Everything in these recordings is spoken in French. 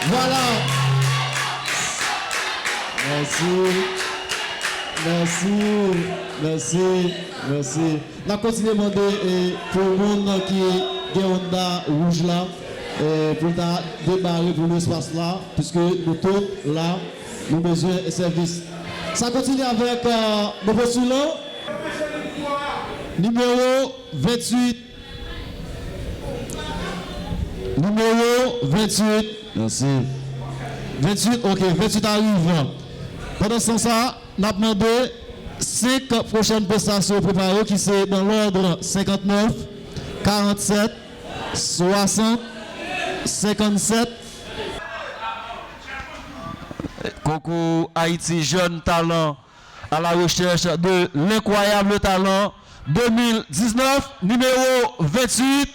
Voilà. Merci. On continue à demander pour le monde qui est Honda rouge là, pour débarrer pour l'espace là, puisque nous tous là, nous avons besoin de service. Ça continue avec le postulant numéro 28. Numéro 28. Merci. 28, ok, 28 arrive. Pendant ce temps, nous avons demandé 5 prochaines prestations préparées qui sont dans l'ordre 59, 47, 60, 57. Concours Haïti Jeune Talent à la recherche de l'incroyable talent 2019, numéro 28.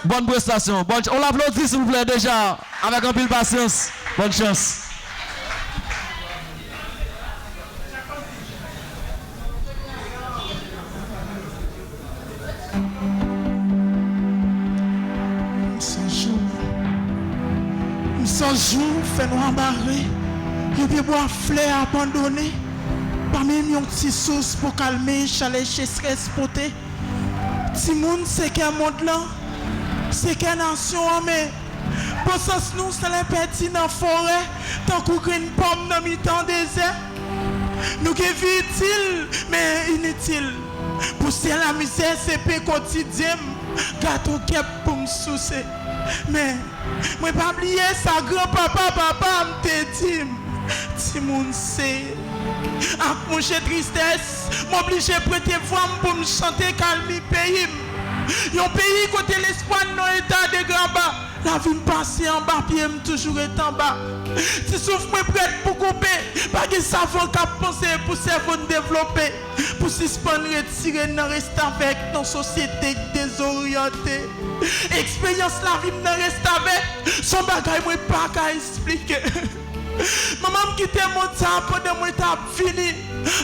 Bonne prestation. On l'applaudit s'il vous plaît déjà, avec un peu de patience. Bonne chance. Sans jour, fait-nous embarrer. Et puis boire fleurs abandonnées. Parmi une petite sauce pour calmer, chalet chez stress poté. Timoun, c'est qu'un monde là. C'est qu'une nation, mais pour ça, nous, c'est l'imperti dans la forêt, tant qu'une pomme dans le temps désert. Nous qui vivons utile, mais inutile. Pour c'est la misère, c'est peu quotidien. Gâteau kep pour me soucier. Mais, moi, pas oublier ça, grand-papa, papa, me dit. Timoun, c'est. À coucher tristesse, m'obliger à prêter voix pour me chanter calme pays. Un pays côté l'espoir dans l'état de grand bas. La vie me passe en bas, pied me toujours est en bas. Si souffle moi prête pour couper, pas de savon qu'à penser pour cerveau développer. Pour suspendre retirer dans reste avec nos sociétés désorientées. Expérience la vie me reste avec. Son bagage moi pas qu'à expliquer. Maman me quitté mon temps pendant moi t'as fini.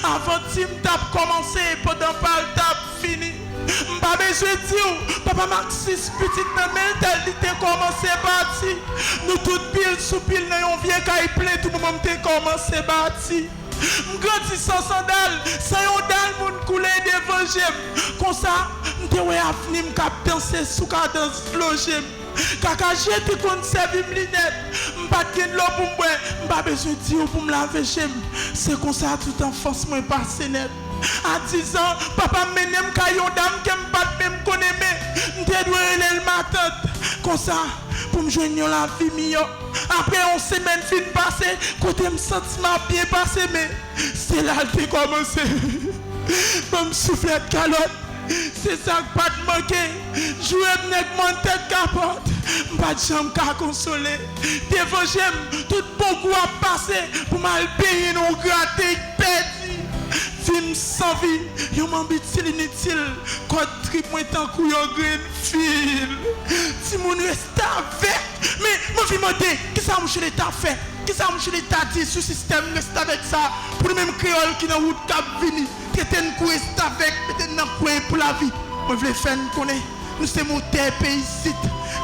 Avant Tim t'as commencé pendant pas t'as fini. M'pas besoin de dire, papa Maxis, petite maman, tel t'es commencé bâti. Nous toutes pile sous pile, nous on vient qu'à y plein, tout le monde t'es commencé bâti. M'grandis sans sandales, sans yon dalle, moun coulé d'évangile. Comme ça, m'te ouais avenir, m'kap danser sous cadence flogem. Kaka j'ai te kon servi m'linette, m'pas ken l'eau pour m'boire, m'pas besoin de dire pour m'laver j'aime. C'est comme ça toute enfance moi passé net. À 10 ans, papa m'enem kayon dame qui m'bat même connaît mais m'te doit aller le matin. Comme ça, pour me joindre la vie mieux. Après on semaine fin passée, côté me sentiment bien passé mais c'est là que j'ai commencé. Pour me souffler de calotte. C'est ça que pas de manquer. Jouer avec mon tête capote. Pas de jambe qu'à consoler. Devant j'aime, tout bon goût à passer. Pour mal payer nos gratter, pédi. Film sans vie, yon m'ambitile inutile. Code trip, moi tant coup yon green fil. Si mon reste avec. Mais, mon vie m'a dit, qui ça mouche l'État fait? Qui ça mouche l'État dit sous système reste avec ça? Pour le même créole qui n'a route cap vini. Traiter une couille avec, mettez dans coin pour la vie. Moi je veux faire connaître. Nous sommes montés pays ici.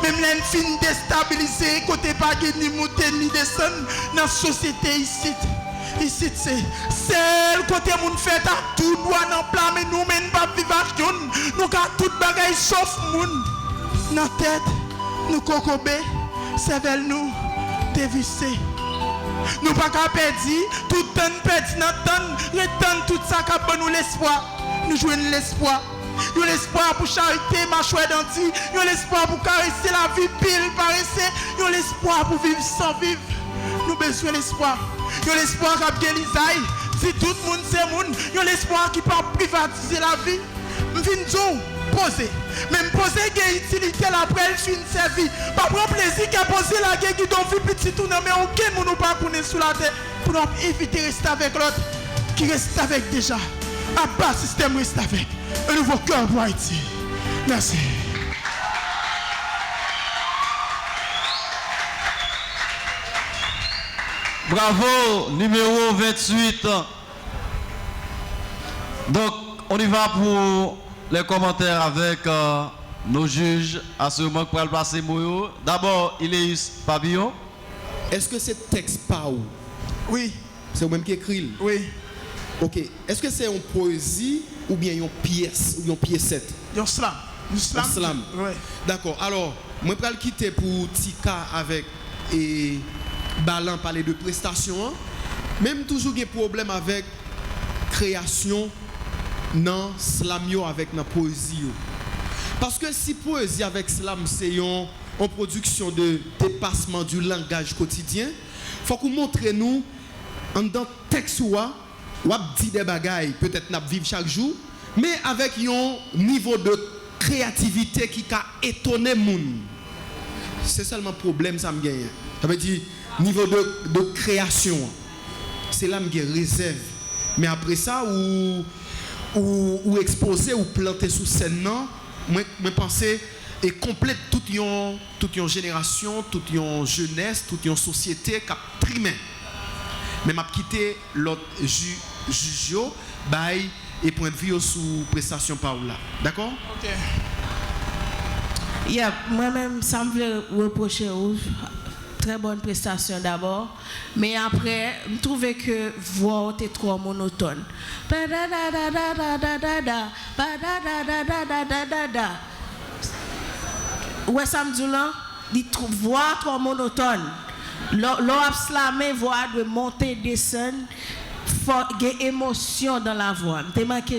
Même les fins déstabilisés, côté pas ni monter ni descendre dans la société ici. Ici c'est le côté moun fait à tout droit dans plat mais nous même pas vivre nous car tout bagaille sauf moun. Dans tête nous cocobé, cervelle nous dévissé. Nous pas qu'à perdre, tout temps perdu dans temps, retenir tout ça qui nous l'espoir. Nous jouons l'espoir. Nous l'espoir pour charité, ma chouette denti. Nous l'espoir pour caresser la vie pile paraissait. Nous l'espoir pour vivre sans vivre. Nous besoin l'espoir. Nous l'espoir qui a bien l'Isaïe. Si tout le monde c'est monde, nous l'espoir qui peut privatiser la vie. Nous venons poser. Même poser qui utilité après le fin servi. Pas prendre plaisir qu'à poser la guerre qui doit vivre petit tout, mais aucun monde nous pas connaître sous la terre. Pour éviter de rester avec l'autre qui reste avec déjà. À bas système reste avec. Un nouveau cœur pour Haïti. Merci. Bravo, numéro 28. Donc, on y va pour les commentaires avec nos juges, à ce moment pour le passer Moyo. D'abord, Iléus Pavillon. Est-ce que c'est texte pas où? Oui, C'est vous-même qui écrit? oui. Ok. Est-ce que c'est une poésie ou bien une pièce ou une piécette? Yon slam. Yon slam. Un slam. Oui. D'accord. Alors, moi je vais le quitter pour Tika avec et Balan parler de prestations. Hein. Même toujours des problèmes avec création dans slam yo avec la poésie. Yo. Parce que si poésie avec slam c'est une production de dépassement du langage quotidien, faut qu'on montre nous en dans texte ou dit des bagailles peut-être n'a vivre chaque jour, mais avec un niveau de créativité qui a étonné moun. C'est seulement problème ça me gagne. Ça veut dire niveau de création. C'est là que je réserve. Mais après ça ou exposer ou planter sous scène non, moi penser et complète toute une génération, toute une jeunesse, toute une société qui a primé. Mais m'a quitté l'autre juge bail et point de vue sous prestation par là. D'accord? Ok. Yeah, moi-même, ça me veut reprocher très bonne prestation d'abord, mais après, je trouvais que voix était trop monotone. Ouais, ça me dit là, il trouve voix trop monotone. L'on slamé voix de monter, descendre. Faut qu'il y ait émotion dans la voix. Je manque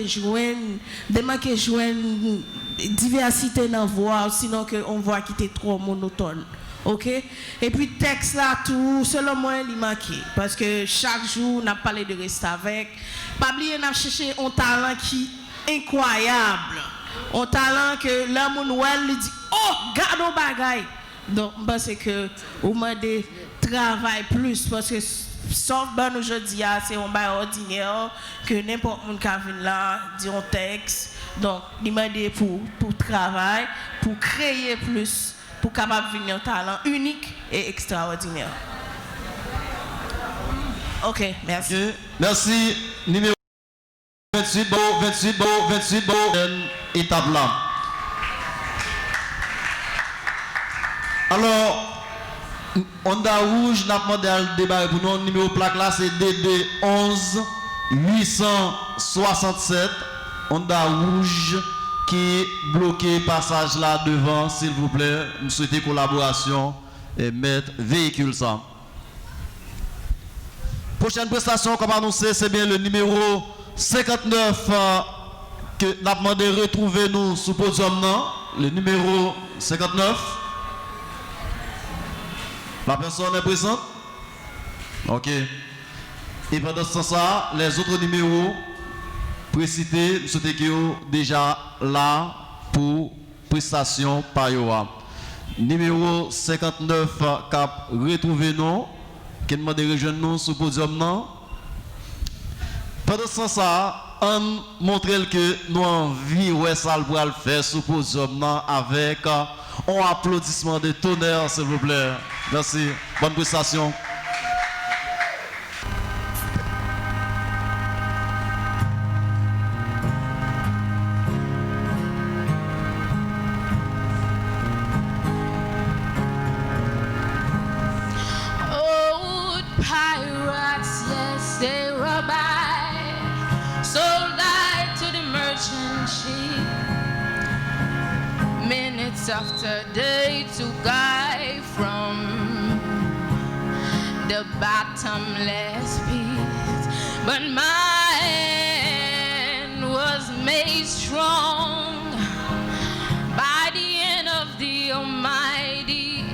joindre diversité dans la voix, sinon qu'on voit qui était trop monotone. OK? Et puis texte là tout, selon moi il manque parce que chaque jour on a parlé de rester avec. Pas oublier on a cherché un talent qui incroyable. Un talent que l'homme lui dit "Oh, garde au bagaille." Donc je pense que on m'a dit travail plus parce que sauf ben aujourd'hui c'est un bail ordinaire que n'importe qui qui vient là dit un texte. Donc il m'a dit pour travail, pour créer plus, pour capable venir un talent unique et extraordinaire. OK, merci. Okay. Merci. Numéro 28 étape là. Alors Honda Rouge n'a demandé à le débat pour nous. Numéro plaque là c'est DD 11 867. Honda Rouge qui est bloqué passage là devant, s'il vous plaît. Nous souhaitons collaboration et mettre véhicule ça. Prochaine prestation, comme annoncé, c'est bien le numéro 59 que nous avons demandé de retrouver nous sous podium. Le numéro 59. La personne est présente? Ok. Et pendant ce temps, les autres numéros précités, nous souhaitons qu'ils soient déjà là pour prestation par Yoa. Numéro 59, cap retrouver nous, qui demande de rejoindre nous sous podium. Pendant ce temps, on montre que nous avons envie de faire sous podium avec un applaudissement de tonnerre, s'il vous plaît. Merci. Bonne prestation. Old pirates, yes, they were by, sold I to the merchant ship. Minutes after they took I from the bottomless pit, but my hand was made strong by the hand of the Almighty.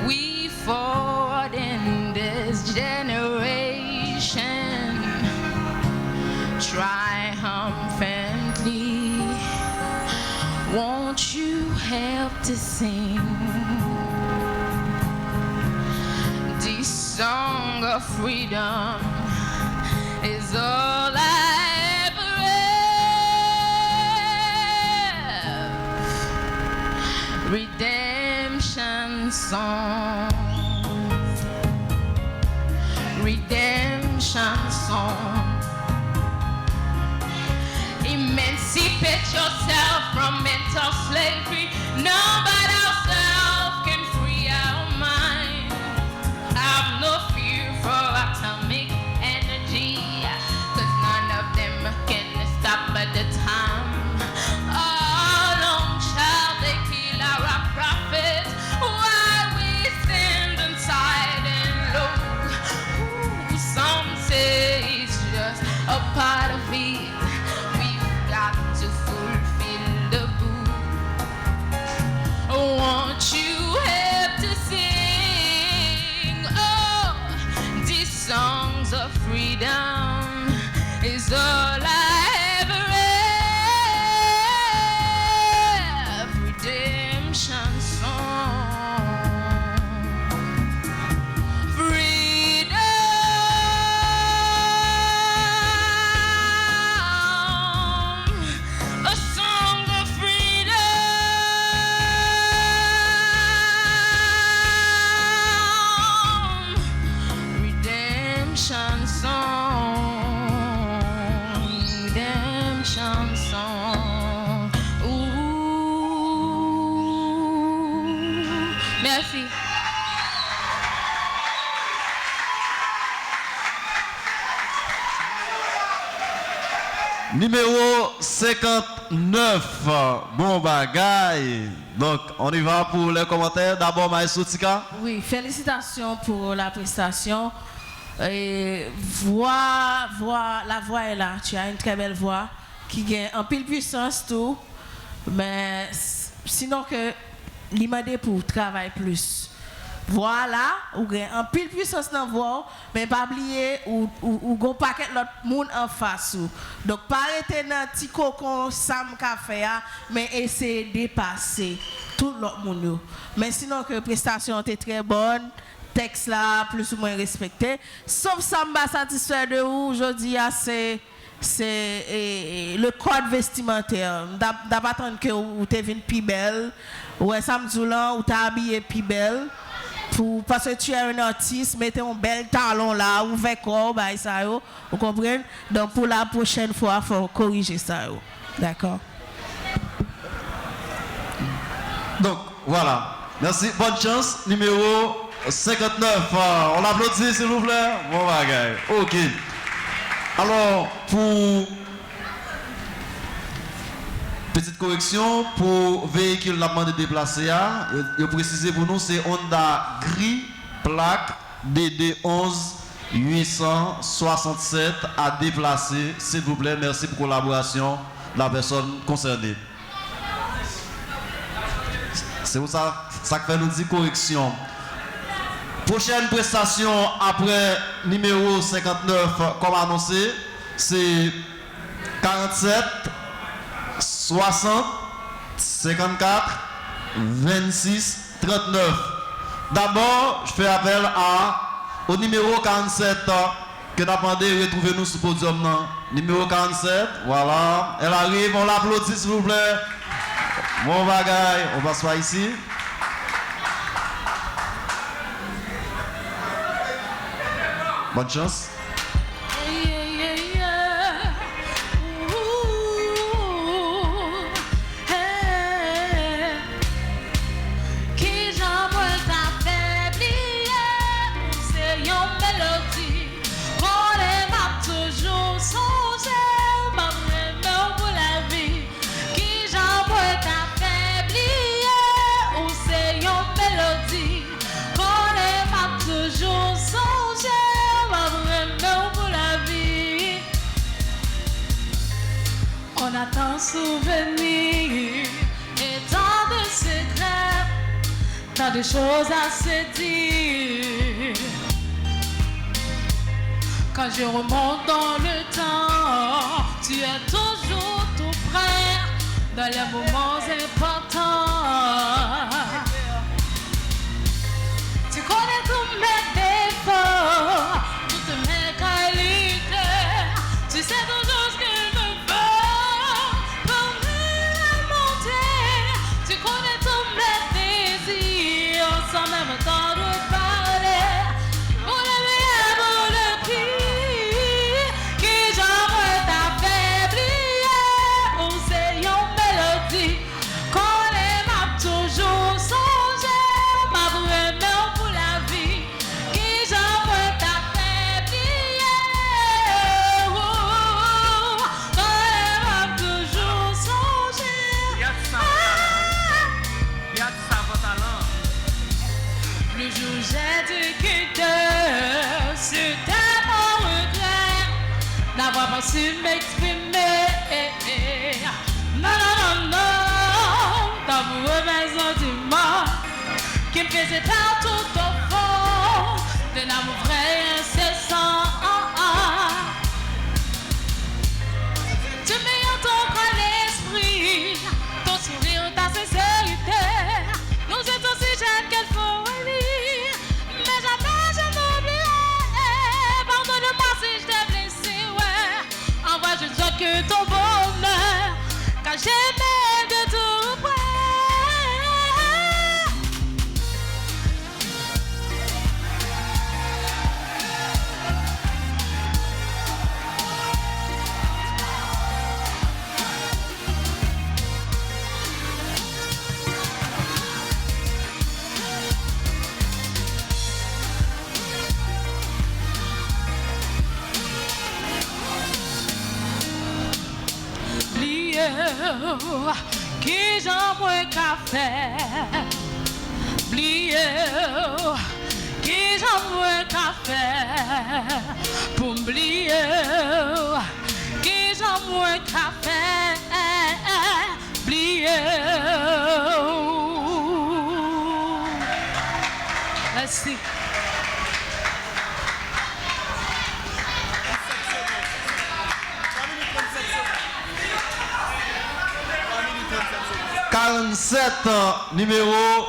We fought in this generation triumphantly. Won't you help to sing this song of freedom? Is all I ever have. Redemption song, redemption song. Emancipate yourself from mental slavery. None but ourselves can free our mind. Have no fear for atomic energy, 'cause none of them can stop at the time. How long shall they kill our prophets while we stand inside and look? Ooh, some say it's just a part of it. We've got to fulfill the book. Won't you help to sing? Oh, these songs of freedom is all I ever have. Redemption song. Freedom. A song of freedom. Redemption song. Redemption song. Ooh. Merci. Numéro 59, bon bagaille. Donc, on y va pour les commentaires. D'abord, Maïs Soutika. Oui, félicitations pour la prestation. Et la voix est là. Tu as une très belle voix qui gagne en pile puissance tout. Mais sinon que l'imade pour travailler plus. Voilà, ou gagne en pile puissance dans la voix, mais pas oublier ou gon paquet l'autre monde en face. Donc pas arrêter dans petit cocon sam café mais essayer de dépasser tout l'autre monde. Mais sinon que la prestation était très bonne. Texte là plus ou moins respecté, sauf ça m'a satisfait de vous aujourd'hui c'est le code vestimentaire. D'abord attendre que vous t'es venu plus belle, ouais samedi là ou t'as habillé plus belle parce que tu es un artiste, mettez un bel talon là, ouvert corps bah ça yo, vous comprenez? Donc pour la prochaine fois faut corriger ça yo. D'accord. Donc, voilà. Merci. Bonne chance. Numéro 59. On l'applaudit, s'il vous plaît. Bon bagaille. OK. Alors, pour petite correction, pour véhicule la demande de déplacer, je précise pour nous, c'est Honda gris, plaque DD11 867 à déplacer. S'il vous plaît, merci pour la collaboration de la personne concernée. C'est pour ça que fait nous dit correction. Prochaine prestation après numéro 59, comme annoncé, c'est 47 60 54 26 39. D'abord, je fais appel au numéro 47 que nous avons demandé retrouver nous sur le podium. Numéro 47, voilà. Elle arrive, on l'applaudit s'il vous plaît. Bon bagaille, on va s'asseoir ici. Bonne chance. On a tant de souvenirs et tant de secrets, tant de choses à se dire. Quand je remonte dans le temps, tu es toujours tout près dans les moments importants. Tu connais tous mes défauts, toutes mes qualités. Tu sais toujours ce qu'il me faut pour me monter. Tu connais tous mes désirs sans même temps de parler. Pour le meilleur, pour le pire, qui j'envoie t'affaiblir. On sait une mélodie pas su m'exprimer. Non, non, non, non, d'amoureux mes sentiments qui me faisait peur tout au fond d'un amour vrai et incessant. Tu m'ayant ton coin l'esprit, ton sourire, ta sincérité. Nous étions si jeunes qu'elle faut lire, mais jamais je n'oublierai. Pardonne-moi si je t'ai blessé, ouais. En vrai, je ne souhaite que ton bonheur, car j'aimais de tout près. Qui j'en moins qu'à faire, oublier, qui j'en moins qu'à faire, pour m'oublier, qui j'en moins qu'à faire, oublier. Merci. Numéro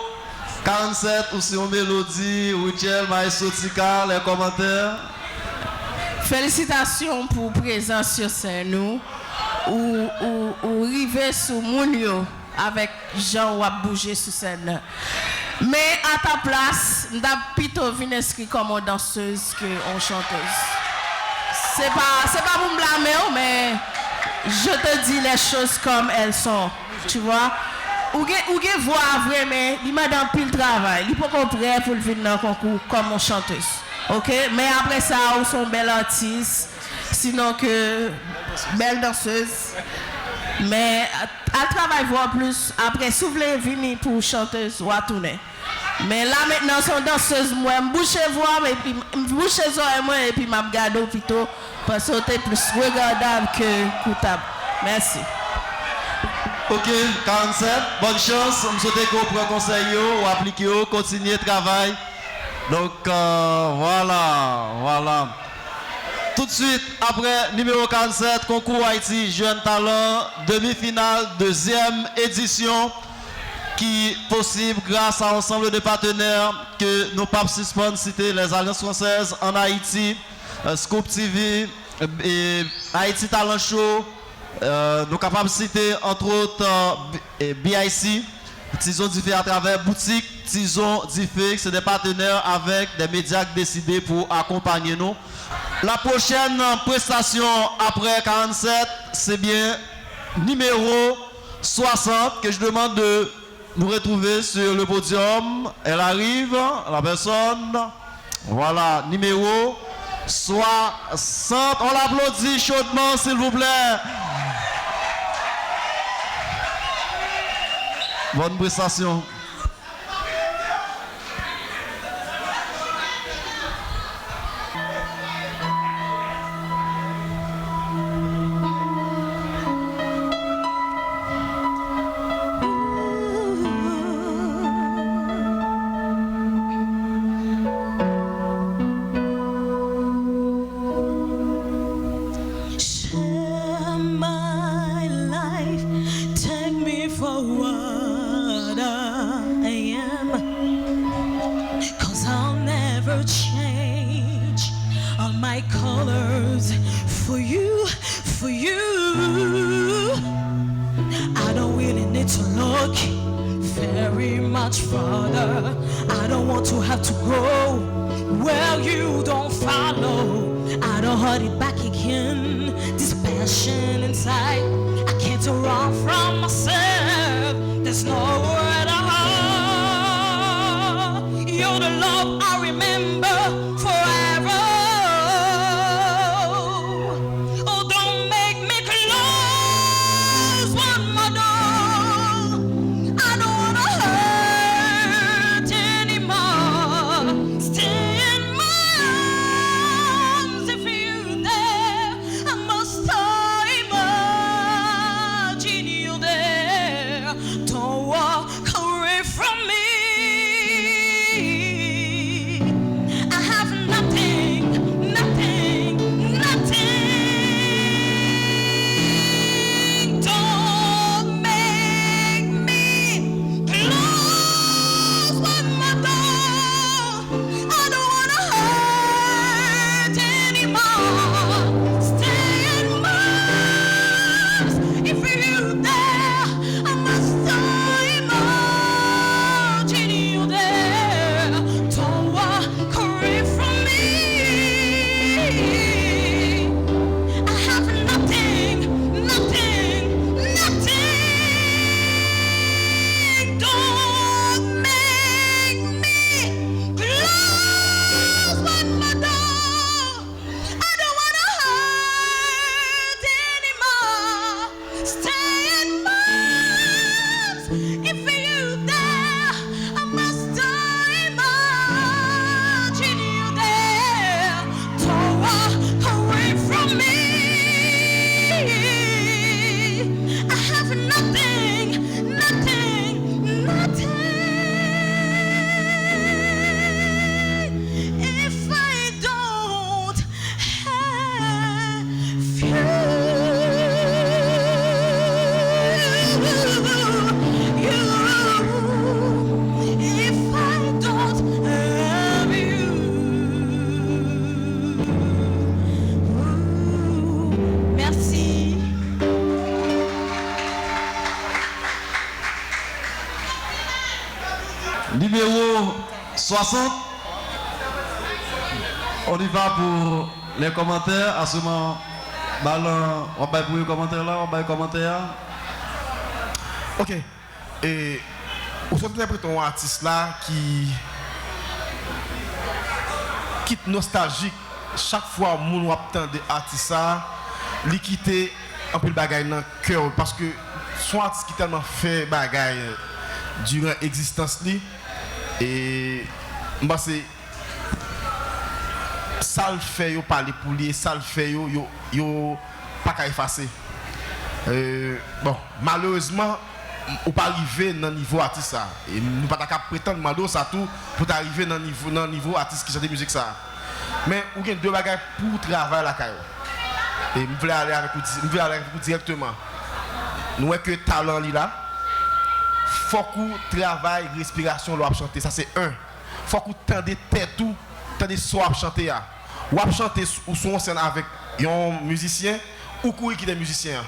47, ou si on mélodie, Richel, Maestro Tika, les commentaires. Félicitations pour présence sur scène nous ou river sous Mounio avec Jean ou à bouger sur scène. Mais à ta place, n'as plutôt vu inscrit comme danseuse que en chanteuse. C'est pas pour me blâmer, mais je te dis les choses comme elles sont. Tu vois? Ou gen voix vraiment, il m'a dans pile travail. Il peut qu'on prêt pour le venir dans le concours comme chanteuse. OK? Mais après ça, on sont belles artistes, sinon que belle danseuse. Mais à travail voir plus après souffler venir pour chanteuse ou à tourner. Mais là maintenant sont danseuses moi, boucher voix et puis boucher oreilles moi et puis m'a regarder plutôt parce que c'est plus regardable que coutable. Merci. Ok, 47, bonne chance. Je souhaite que vous preniez conseil ou appliquez, continuez le travail. Donc voilà. Tout de suite, après numéro 47, concours Haïti Jeune Talent, demi-finale, deuxième édition, qui est possible grâce à l'ensemble de partenaires que nos papes suspendent, citer les Alliances françaises en Haïti, Scoop TV, et Haïti Talent Show. Nous capables de citer entre autres BIC, Tison diffé à travers boutique, Tison diffé, c'est des partenaires avec des médias décidés pour accompagner nous. La prochaine prestation après 47, c'est bien numéro 60 que je demande de nous retrouver sur le podium. Elle arrive, la personne, voilà, numéro 60. On l'applaudit chaudement s'il vous plaît. Bonne prestation. Stay in my arms if you there. I must Numéro 60. On y va pour les commentaires. À ce moment, ballon, on va pour les commentaires là, on va les commentaires. Ok. Et vous avez interprété un artiste là qui est nostalgique. Chaque fois que nous entend des artistes, il quitte un peu le bagage dans le cœur. Parce que son artiste qui tellement fait bagage durant l'existence. Et moi, c'est ça le fait, yo parler pour lui, ça le fait, yo pas qu'à effacer. Bon, malheureusement, on pas arriver dans le niveau artiste ça. Et nous pas qu'à prétendre malheureusement ça tout pour arriver dans le niveau artiste qui chante musique ça. Mais on a deux bagages pour travailler la carrière. Et je voulais aller avec vous, directement. Nous voyons que talent là. Faut qu'on travaille respiration l'on chanter, ça c'est un. Faut qu'on tende tête tout, tende soit chanter ou chanter ou son scène avec un musicien ou courir qui est musicien.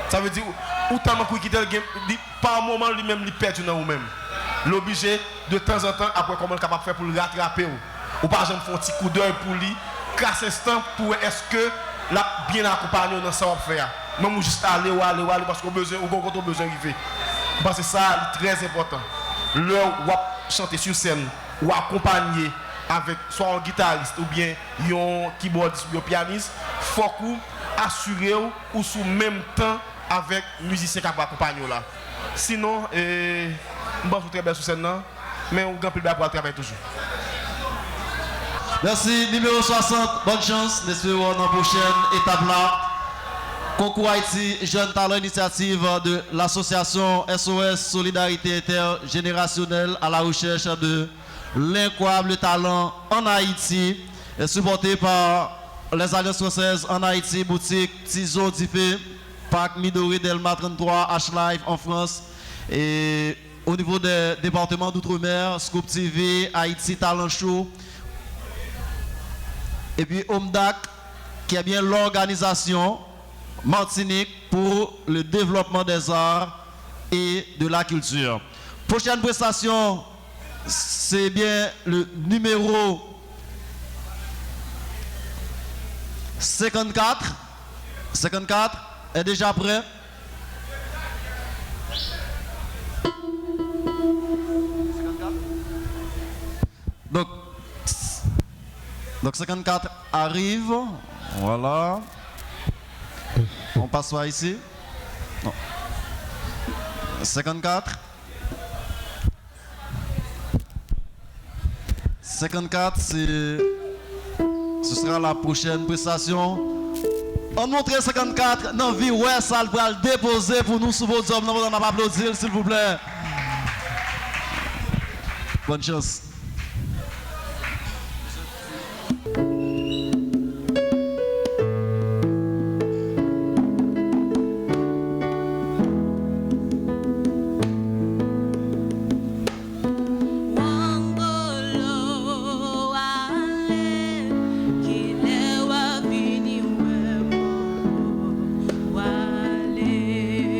Ça veut dire ou tellement courir qui est par moment lui-même il perd dans ou même. L'obligé de temps en temps après comment capable faire pour le rattraper ou pas jamais faire un petit coup d'œil pour lui, casse instant pour est-ce que la bien accompagné dans ça va faire. Même juste aller parce qu'on besoin ou qu'on besoin arriver. Parce que ça c'est très important. Là où chanter sur scène ou accompagner avec soit un guitariste ou bien un keyboardiste ou un pianiste, faut qu'on assure ou sous même temps avec musicien qui va accompagner là. Sinon on va très bien sur scène là, mais on gagne plus de pour travailler toujours. Merci, numéro 60, bonne chance, l'espérons dans la prochaine étape là. Concours Haïti, Jeune Talent Initiative de l'association SOS Solidarité Intergénérationnelle à la recherche de l'incroyable talent en Haïti, supporté par les Alliances françaises en Haïti, boutique Tizo Diffé, Parc Midori Delma 33, H-Live en France, et au niveau des départements d'outre-mer, Scoop TV, Haïti Talent Show, et puis OMDAC, qui est bien l'organisation Martinique pour le développement des arts et de la culture. Prochaine prestation, c'est bien le numéro 54. 54 est déjà prêt. Donc 54 arrive. Voilà. On passe par ici. Non. 54. 54, ce sera la prochaine prestation. On montre 54 dans vie, ouais, ça va le déposer pour nous sous vos hommes. On va applaudir, s'il vous plaît. Bonne chance. Wale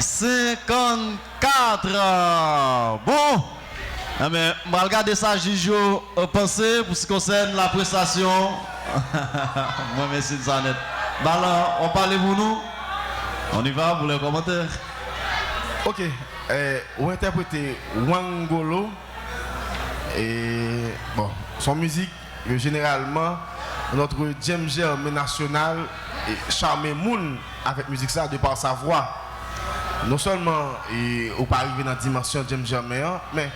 54. Bon. Mais je vais regarder ça, Jijo, penser pour ce qui concerne la prestation. Moi, merci de ça net. Ballon, on parle pour nous. On y va pour les commentaires. Ok. On interpréter Wangolo. Et bon, son musique, généralement, notre James Germain national et charmer moun avec musique ça de par sa voix. Non seulement on pas arriver dans la dimension James Germain, mais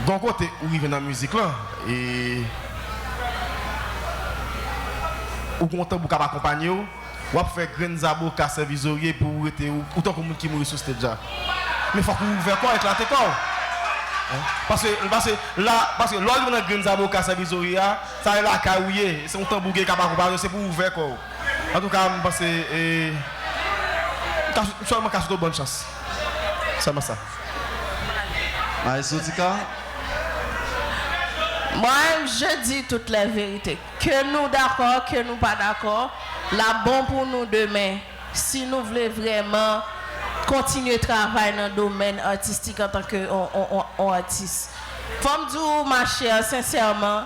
d'un côté où il vient dans la musique là et ou content pour capable accompagner ou faire grain zabo ka servisorier pour être autant que monde qui mourir sur stage. Mais faut qu'on ouvre quoi éclater quoi. Parce que l'or dans grain zabo ka servisorier ça est là caouiller, c'est un tambour qui capable accompagner, c'est pour ouvrir quoi. En tout cas, je pense que seulement casse de bonne chance. Seulement ça. Moi, je dis toutes les vérités. Que nous d'accord, que nous pas d'accord, la bon pour nous demain. Si nous voulons vraiment continuer à travailler dans le domaine artistique en tant qu'artiste. Comme dit ma chère, sincèrement,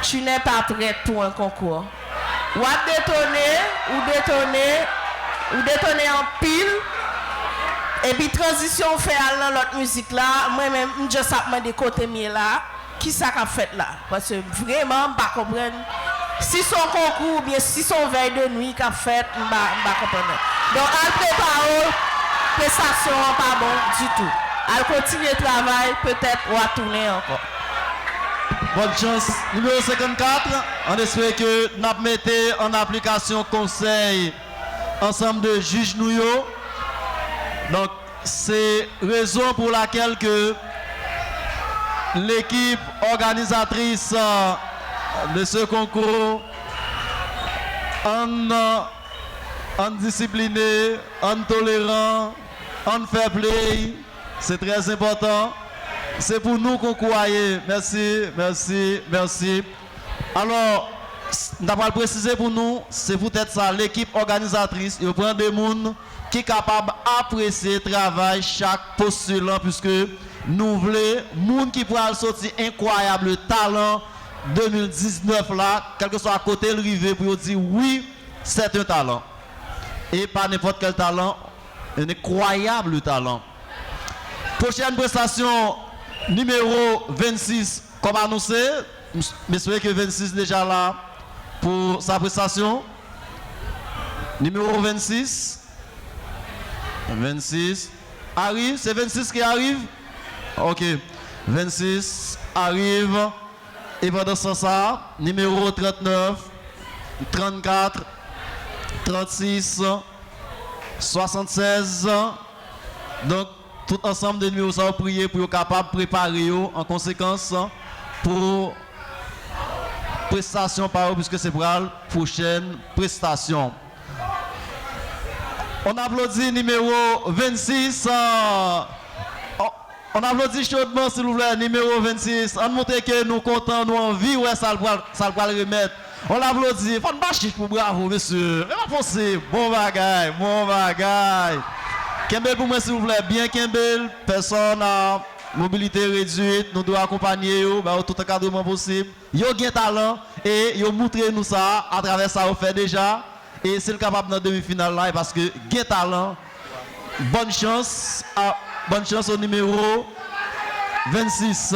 tu n'es pas prête pour un concours. Ou détonner en pile. Et puis transition fait à l'autre musique là, moi-même, je sais des côtés là, qui ça qu'a fait là. Parce que vraiment, je ne comprends pas. Si son concours, bien si son veille de nuit qu'a fait, je ne comprends pas. Donc, elle prépare, prestation pas bon du tout. Elle continue le travail, peut-être, on va tourner encore. Bonne chance. Numéro 54, on espère que nous mettons en application conseil ensemble de juges Nouyo. Donc, c'est raison pour laquelle que l'équipe organisatrice de ce concours en discipliné, en tolérant, en fair play, c'est très important. C'est pour nous qu'on croit. Merci. Alors, nous avons précisé pour nous, c'est peut-être ça, l'équipe organisatrice, il prend des gens qui sont capables d'apprécier le travail chaque postulant, puisque nous voulons des gens qui pourraient sortir incroyable talent 2019 là, quel que soit à côté le rivet, pour dire oui, c'est un talent. Et pas n'importe quel talent, un incroyable talent. Prochaine prestation, numéro 26, comme annoncé, j'espère que 26 déjà là pour sa prestation. Numéro 26. 26 arrive, c'est 26 qui arrive. Ok, 26 arrive. Et pendant ce ça, numéro 39, 34, 36, 76. Donc, tout ensemble de numéros, ça va prier pour être capable de préparer en conséquence pour prestation par eux, puisque c'est pour la prochaine prestation. On applaudit numéro 26. On applaudit chaudement, s'il vous plaît, numéro 26. On montre que nous comptons, nous envie, ouais, ça va le remettre. On l'applaudit. Il faut une bâche pour bravo, monsieur. Mais pas possible. Bon bagaille. Kembel pour moi, s'il vous plaît, bien Kembel. Personne à mobilité réduite, nous devons accompagner tout encadrement possible. Yo gen talent et yo montre nous ça à travers ça, on fait déjà. Et c'est le capable dans la demi-finale là parce que gen talent. Bonne chance au numéro 26.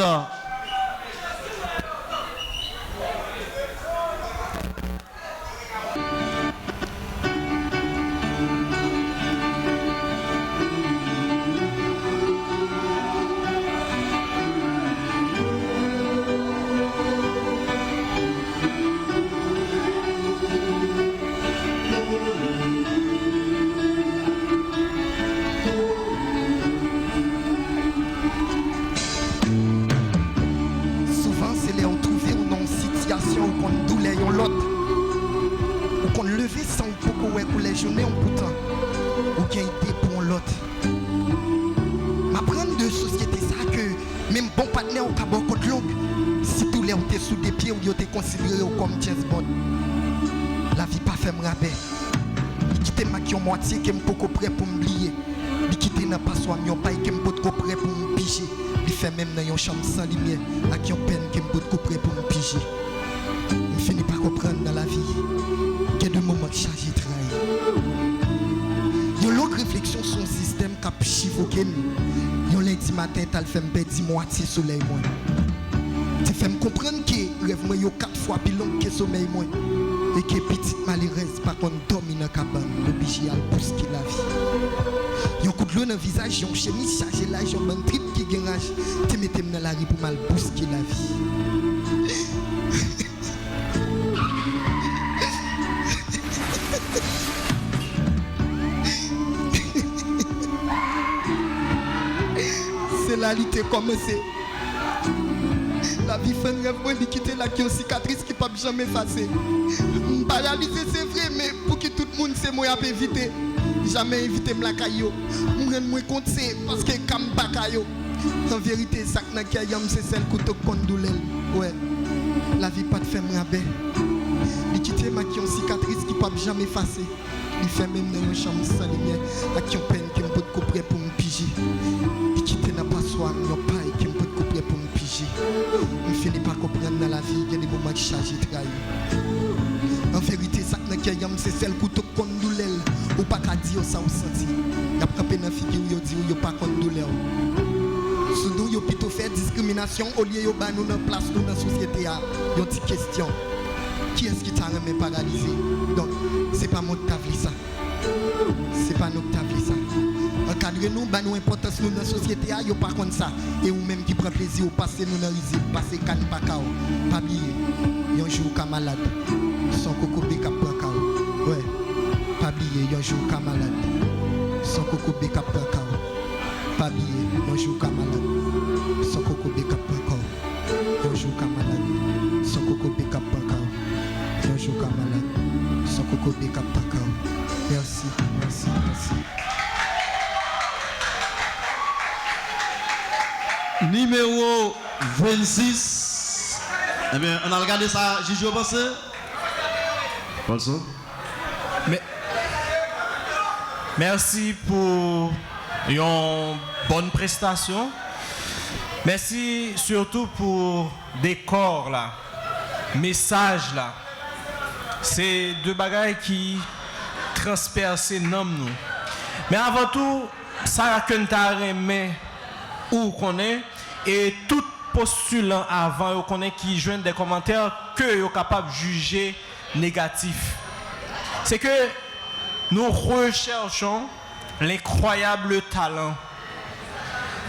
La vie pas fait me rabais. Il quitte ma qui en moitié qui est beaucoup prêt pour m'oublier. Il quitte n'a pas soit mieux pas qui me peut prêt pour me piger. Il fait même dans une chambre sans lumière, à qui on peine qui me peut prêt pour me piger. Je finis par comprendre dans la vie qu'il y a des moments qui chargent de travail. Il y a une longue réflexion sur un système qui a chivoqué nous. Il y a lundi matin, tu as fait me perdre moitié soleil. Tu fais me comprendre que rêve moi 4 fois plus long que sommeil moi. Et que petite malheureuse par contre domine dans la cabane, obligé à bousculer la vie. Yon coup de l'eau dans le visage, yon chemise chargée là, yon bon trip qui gagne rage. Tu mets dans la rue pour mal bousculer la vie. C'est la lutte commencé. La vie fait un rêve pour quitter la qui est une cicatrice qui ne peut jamais effacer. Paralysé c'est vrai, mais pour que tout le monde sait moi à éviter. Jamais éviter la caillou. Je me rends compte c'est parce que comme pas caillou. En vérité, ça que c'est celle qui te condoule. Ouais. La vie pas de faire moi bien. Il quitte ma qui est une cicatrice qui ne peut jamais effacer. Il fait même dans une chambre sans lumière. À qui on peine qui me peut couper pour me piger. Il quitte n'a pas soin, il n'y a pas qui me peut couper pour me piger. Je finis par comprendre dans la vie, il y a des moments qui chargent de travail. En vérité, ça c'est celle qui te condoule. Ou pas qu'à dire ça ou senti. Il y a pas de figure qui dit ou pas condoule. Sinon, il y a plutôt fait discrimination au lieu de nous dans place dans la société. Il y a une petite question. Qui est-ce qui t'a remis paralysé? Donc, c'est pas moi qui t'ai vu ça. C'est pas nous qui t'ai vu ça. Encadrez-nous, nous importance nous dans la société, il n'y a pas comme ça. Et ou même qui prend plaisir, passer nous dans la risible, passer canne pas cao, pas billet. Il y a un jour qu'à malade, sans coco béca pas cao. Ouais, pas billet, il y a un jour qu'à malade, sans coco béca pas cao. Pas billet, il y a un jour qu'à malade, sans coco béca pas cao. Il y a un jour qu'à malade, sans coco béca pas cao. Il y a un jour qu'à malade, sans coco béca pas cao. Merci, merci, merci. Numéro 26. Eh bien, on a regardé ça, Gigi, au passé. Mais, merci pour une bonne prestation. Merci surtout pour décor là, message là. C'est deux bagailles qui transpercent nous. Mais avant tout, ça que nous avons où qu'on est et tout postulant avant qu'on est qui joignent des commentaires que vous capable de juger négatif. C'est que nous recherchons l'incroyable talent.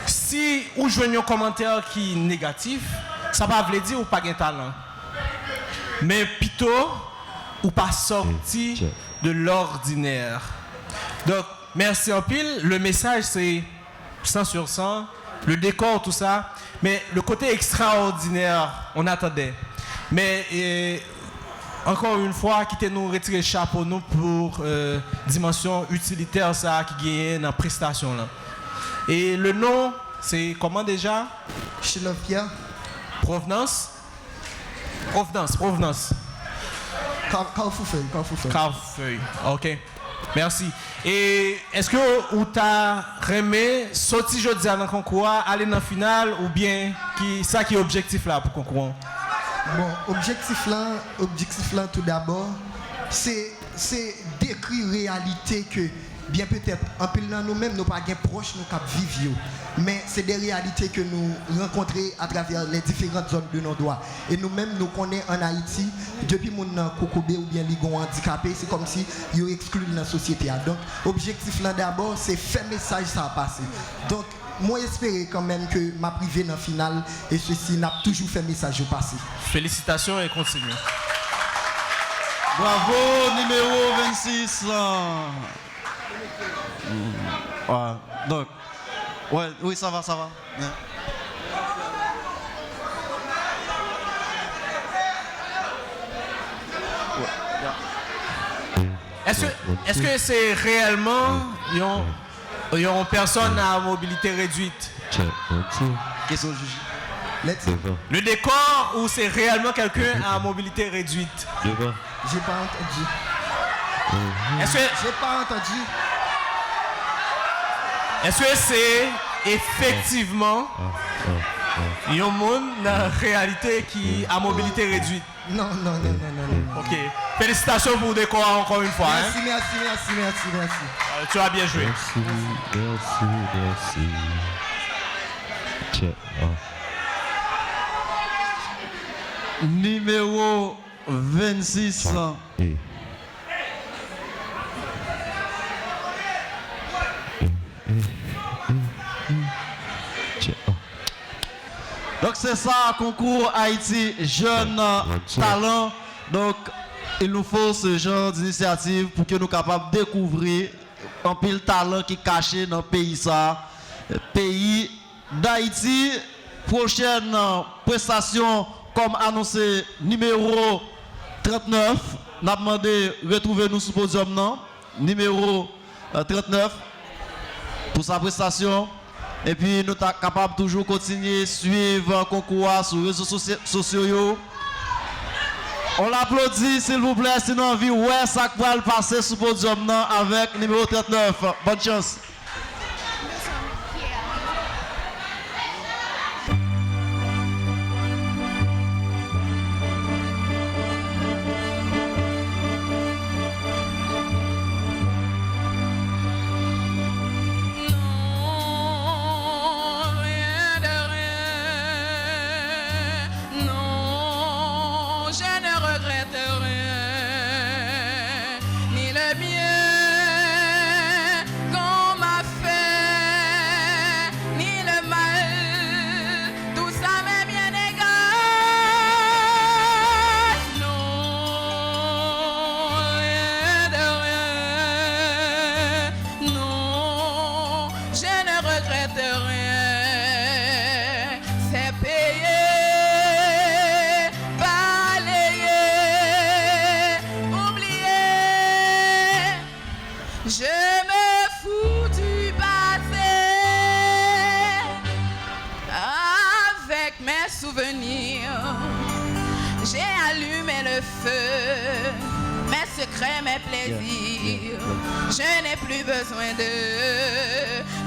Si vous joignez un commentaire qui est négatif, ça va veut dire ou pas de talent. Mais plutôt ou pas sorti de l'ordinaire. Donc merci en pile, le message c'est 100 sur 100. Le décor, tout ça. Mais le côté extraordinaire, on attendait. Mais encore une fois, quittez-nous retirer le chapeau nous pour dimension utilitaire ça qui gagne dans la prestation là. Et le nom, c'est comment déjà? Chilovia. Provenance. Carrefourfeuille. Ok. Merci. Et est-ce que vous avez remis sortir aujourd'hui dans le concours, aller dans la finale ou bien ça qui est objectif là pour le concours? Bon, objectif là tout d'abord, c'est décrire réalité que bien peut-être en plus nous-mêmes nous pas bien proches nous cap vivre, mais c'est des réalités que nous rencontrons à travers les différentes zones de nos doigts. Et nous-mêmes nous connaissons en Haïti depuis mon Kokobé ou bien Ligon handicapé, c'est comme si ils excluent dans la société. Donc objectif là d'abord c'est faire message ça passer. Donc moi j'espère quand même que ma privée dans la finale et ceci n'a toujours fait message au passé. Félicitations et continuez. Bravo, numéro 26. Ouais, donc, ouais, oui, ça va. Ouais. Est-ce que c'est réellement une personne à mobilité réduite? Question juge. Le décor ou c'est réellement quelqu'un à mobilité réduite? J'ai pas entendu. Est-ce que j'ai pas entendu. Est-ce que c'est effectivement un monde dans la réalité qui a mobilité réduite? Non. Ok. Félicitations pour le décor encore une fois. Merci. Tu as bien joué. Merci. Check. Numéro 26. Donc c'est ça, concours Haïti Jeune Talent. Donc il nous faut ce genre d'initiative pour que nous soyons capables de découvrir un pile talent qui est caché dans le pays ça. Pays d'Haïti. Prochaine prestation comme annoncé numéro 39. Nous avons demandé de retrouver nous sur le podium non? Numéro 39 pour sa prestation. Et puis nous sommes capables toujours continuer à suivre le concours sur les réseaux sociaux. On l'applaudit s'il vous plaît, sinon on vit ouais ça va le passer sur le podium non avec numéro 39. Bonne chance. Mes secrets, mes plaisirs. Je n'ai plus besoin de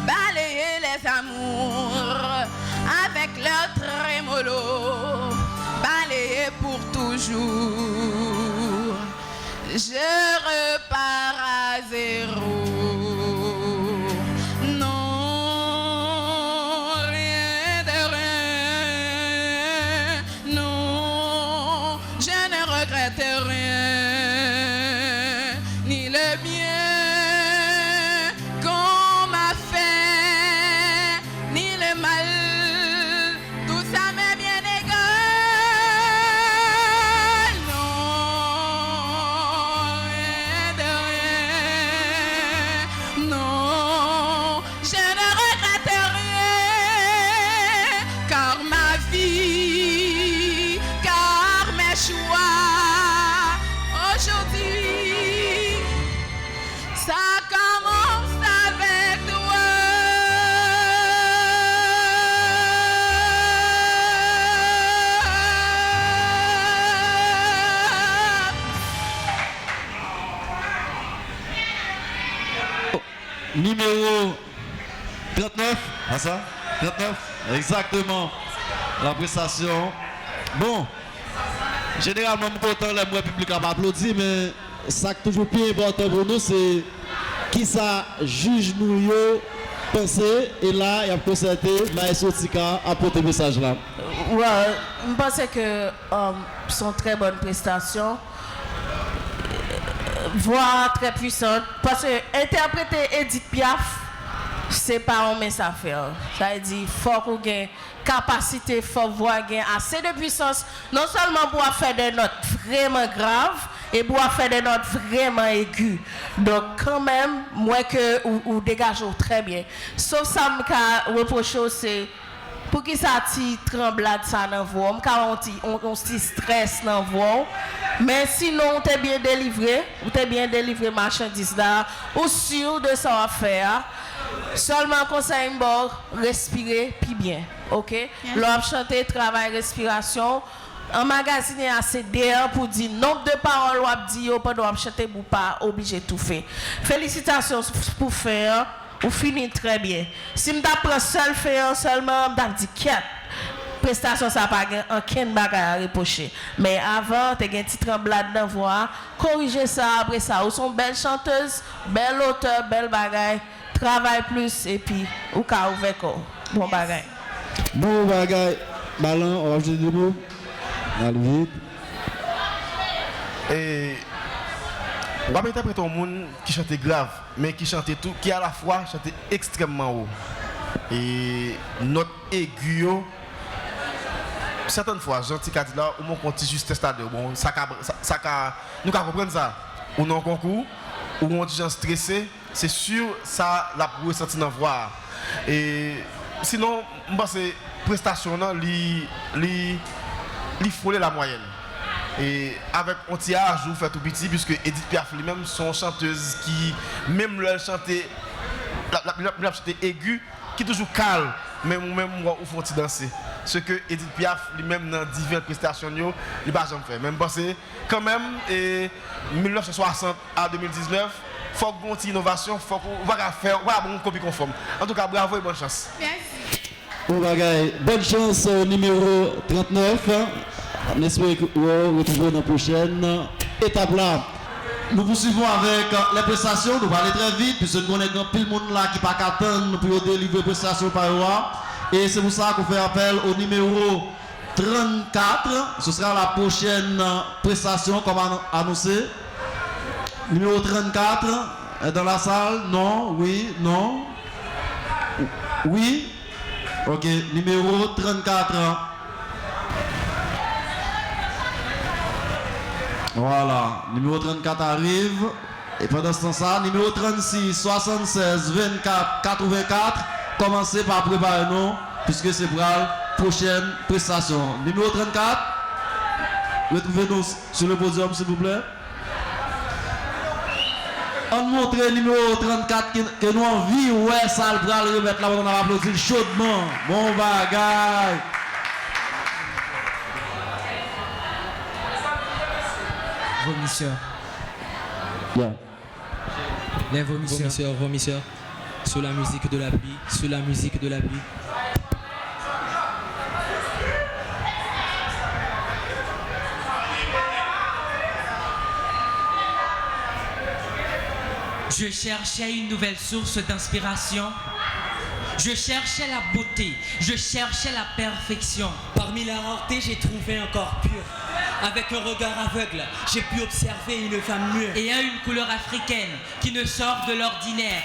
balayer les amours avec leur trémolo, balayer pour toujours. Je repars à zéro. Numéro 39, à ça 39, exactement, la prestation. Bon, généralement, je suis content que le public a applaudi, mais ça qui est toujours plus important pour nous, c'est qui ça juge nous penser, et là, il y a concerté, Maestro Tika a porté le message là. Ouais, je pense que sont très bonnes prestations. Voix très puissante. Parce que interpréter Edith Piaf, c'est pas un message à faire. Ça veut dire faut qu'on ait capacité, faut voir assez de puissance, non seulement pour faire des notes vraiment graves, et pour faire des notes vraiment aiguës. Donc quand même, moi que ou dégage très bien. Sauf ça, me reproche c'est pour qui ça tremblade ça dans voix, on stress dans voix. Mais sinon, on t'es bien délivré marchandise là, ou sûr de ça à faire. Seulement conseil bord, respirer puis bien, ok? L'on chanter, travail, respiration. En magazine assez d'air pour dire nombre de paroles ou dire pas doit chanter pour pas obligé tout faire. Félicitations pour faire. Ou finit très bien. Si je prends seul fait seulement, je dis quête. Prestation ça pas aucun bagage à reprocher. Mais avant, tu as un petit tremblade dans voix, corriger ça après ça. Ou sont belles chanteuses, belles auteurs, belles bagages. Travaille plus et puis ou ka ouvert bon bagage. Bon bagage, ballon, on va jouer de nous. Allez vite. Et on va interpréter un monde qui chante grave, mais qui chante tout, qui à la fois chante extrêmement haut. Et notre aiguë, certaines fois, gentil qu'a dit là, on continue juste tester bon, nous qu'à comprendre ça. Ou non concours, ou on dit gens stressé, c'est sûr ça la pour ressentir dans voix. Et sinon, moi c'est prestation là, li frôler la moyenne. Et avec un tirage, je vous fais tout petit, puisque Edith Piaf lui-même sont chanteuses qui, même leur chanter, la chanter aiguë, qui est toujours calme, mais moi, où font-ils danser. Ce que Edith Piaf lui-même dans diverses prestations, il n'a pas jamais fait. Même pensé, quand même, et 1960 à 2019, il faut qu'on ait une innovation, il faut qu'on va faire, voilà, une copie conforme. En tout cas, bravo et bonne chance. Bon bagaille, bonne chance au numéro 39. On espère que vous retrouvez dans la prochaine étape là. Nous poursuivons avec les prestations. Nous allons aller très vite puisque nous connaissons pile de monde là qui ne peut pas attendre pour délivrer les prestations par eux. Et c'est pour ça qu'on fait appel au numéro 34. Ce sera la prochaine prestation comme annoncé. Numéro 34 est dans la salle. Non, oui, non. Oui. Ok, numéro 34. Voilà, numéro 34 arrive. Et pendant ce temps-là, numéro 36, 76, 24, 84. Commencez par préparer nous, puisque c'est pour la prochaine prestation. Numéro 34, retrouvez-nous sur le podium, s'il vous plaît. On montre le numéro 34 que nous avons vu, ouais, ça le bras le remettre là, on a applaudi chaudement. Bon bagaille. Vomisseurs. Yeah. Les vomisseurs. Sur la musique de la pluie, Je cherchais une nouvelle source d'inspiration. Je cherchais la beauté, je cherchais la perfection. Parmi la rareté, j'ai trouvé un corps pur. Avec un regard aveugle, j'ai pu observer une femme mûre. Et a une couleur africaine qui ne sort de l'ordinaire.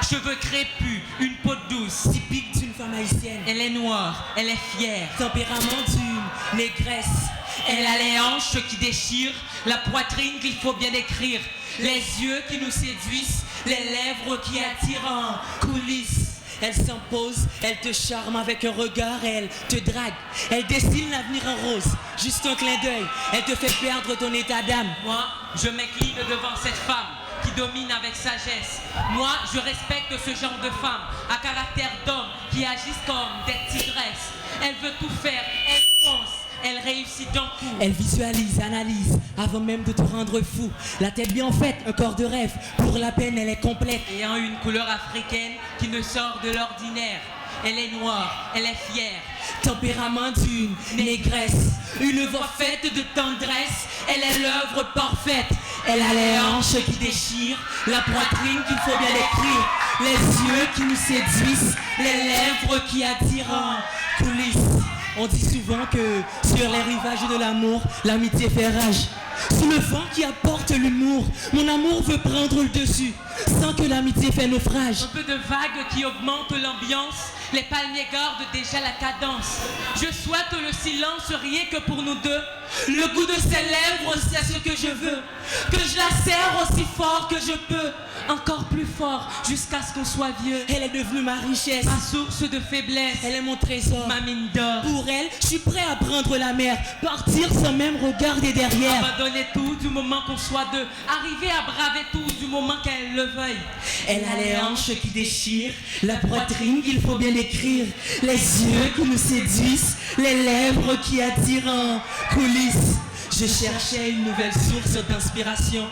Cheveux crépus, une peau douce, typique d'une femme haïtienne. Elle est noire, elle est fière. Tempérament d'une négresse. Elle a les hanches qui déchirent, la poitrine qu'il faut bien décrire, les yeux qui nous séduisent, les lèvres qui attirent en coulisses. Elle s'impose, elle te charme avec un regard, elle te drague. Elle dessine l'avenir en rose, juste un clin d'œil. Elle te fait perdre ton état d'âme. Moi, je m'incline devant cette femme qui domine avec sagesse. Moi, je respecte ce genre de femme à caractère d'homme qui agissent comme des tigresses. Elle veut tout faire, elle fonce. Elle réussit d'un coup. Elle visualise, analyse, avant même de te rendre fou. La tête bien faite, un corps de rêve. Pour la peine, elle est complète. Ayant une couleur africaine qui ne sort de l'ordinaire. Elle est noire, elle est fière. Tempérament d'une négresse. Une voix faite de tendresse. Elle est l'œuvre parfaite. Elle a les hanches qui déchirent, la poitrine qu'il faut bien décrire, les yeux qui nous séduisent, les lèvres qui attirent en coulisses. On dit souvent que sur les rivages de l'amour, l'amitié fait rage. Sous le vent qui apporte l'humour, mon amour veut prendre le dessus, sans que l'amitié fait naufrage. Un peu de vagues qui augmentent l'ambiance, les palmiers gardent déjà la cadence. Je souhaite le silence rien que pour nous deux. Le goût de ses lèvres, c'est ce que je veux. Que je la serre aussi fort que je peux. Encore plus fort, jusqu'à ce qu'on soit vieux. Elle est devenue ma richesse, ma source de faiblesse. Elle est mon trésor, ma mine d'or. Pour elle, je suis prêt à prendre la mer, partir sans même regarder derrière. Abandonner tout du moment qu'on soit deux. Arriver à braver tout du moment qu'elle le veuille. Elle a les hanches qui déchirent, la poitrine qu'il faut bien décrire, les yeux qui nous séduisent, les lèvres qui attirent en coulisses. Je cherchais une nouvelle source d'inspiration.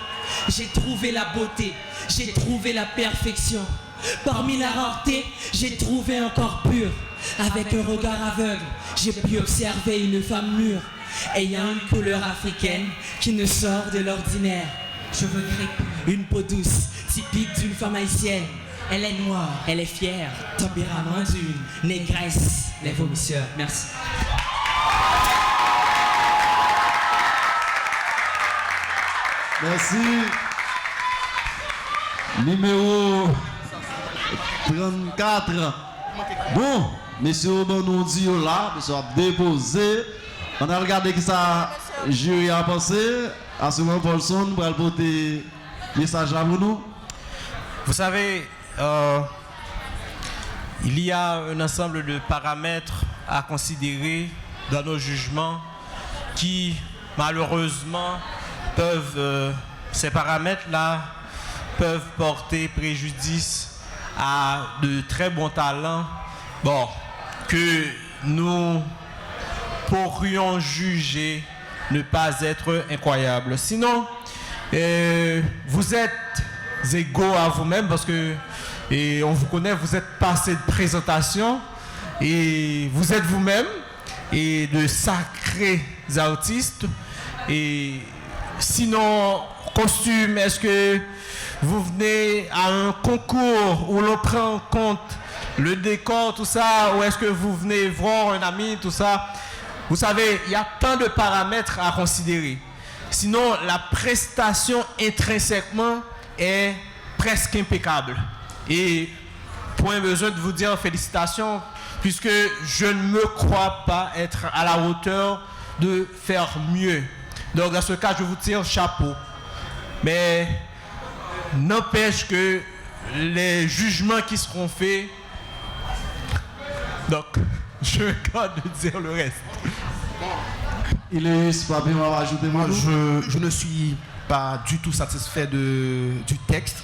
J'ai trouvé la beauté, j'ai trouvé la perfection. Parmi la rareté, j'ai trouvé un corps pur. Avec un regard aveugle, j'ai pu observer une femme mûre, ayant une couleur africaine qui ne sort de l'ordinaire. Cheveux crépus, une peau douce, typique d'une femme haïtienne. Elle est noire, elle est fière, tempérament d'une négresse. Les vomisseurs, merci. Merci. Numéro 34. Bon, messieurs, bon, nous dit là, monsieur a déposé. On a regardé qui ça, jury a pensé. À ce moment, Paulson, pour porter message à nous. Vous savez, il y a un ensemble de paramètres à considérer dans nos jugements qui, malheureusement, ces paramètres-là peuvent porter préjudice à de très bons talents, que nous pourrions juger ne pas être incroyables. Sinon, vous êtes égaux à vous-même parce que on vous connaît, vous êtes passé de présentation et vous êtes vous-même et de sacrés artistes. Et sinon, costume, est-ce que vous venez à un concours où l'on prend en compte le décor, tout ça, ou est-ce que vous venez voir un ami, tout ça? Vous savez, il y a tant de paramètres à considérer. Sinon, la prestation intrinsèquement est presque impeccable. Et point besoin de vous dire félicitations, puisque je ne me crois pas être à la hauteur de faire mieux. Donc, dans ce cas, je vous tire chapeau. Mais n'empêche que les jugements qui seront faits, donc, je garde de dire le reste. Il est pas bien à ajouter. Moi, je ne suis pas du tout satisfait du texte,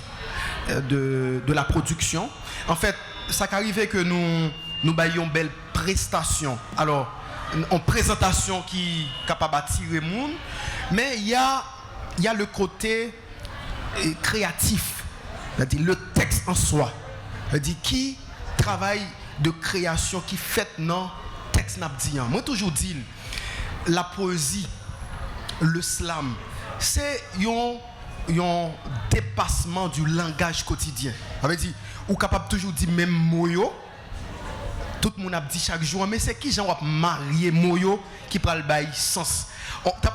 de la production. En fait, ça qu'arrivait que nous baillions belle prestation. Alors, en présentation qui est capable d'attirer le monde, mais il y a le côté créatif, c'est-à-dire le texte en soi, c'est-à-dire qui travaille de création, qui fait non texte n'a dit. Moi toujours dit, la poésie, le slam, c'est un dépassement du langage quotidien. Ça veut dire, ou capable toujours dire même moyo. Tout le monde a dit chaque jour, mais c'est qui j'en va marier moyo qui prend le bail sens.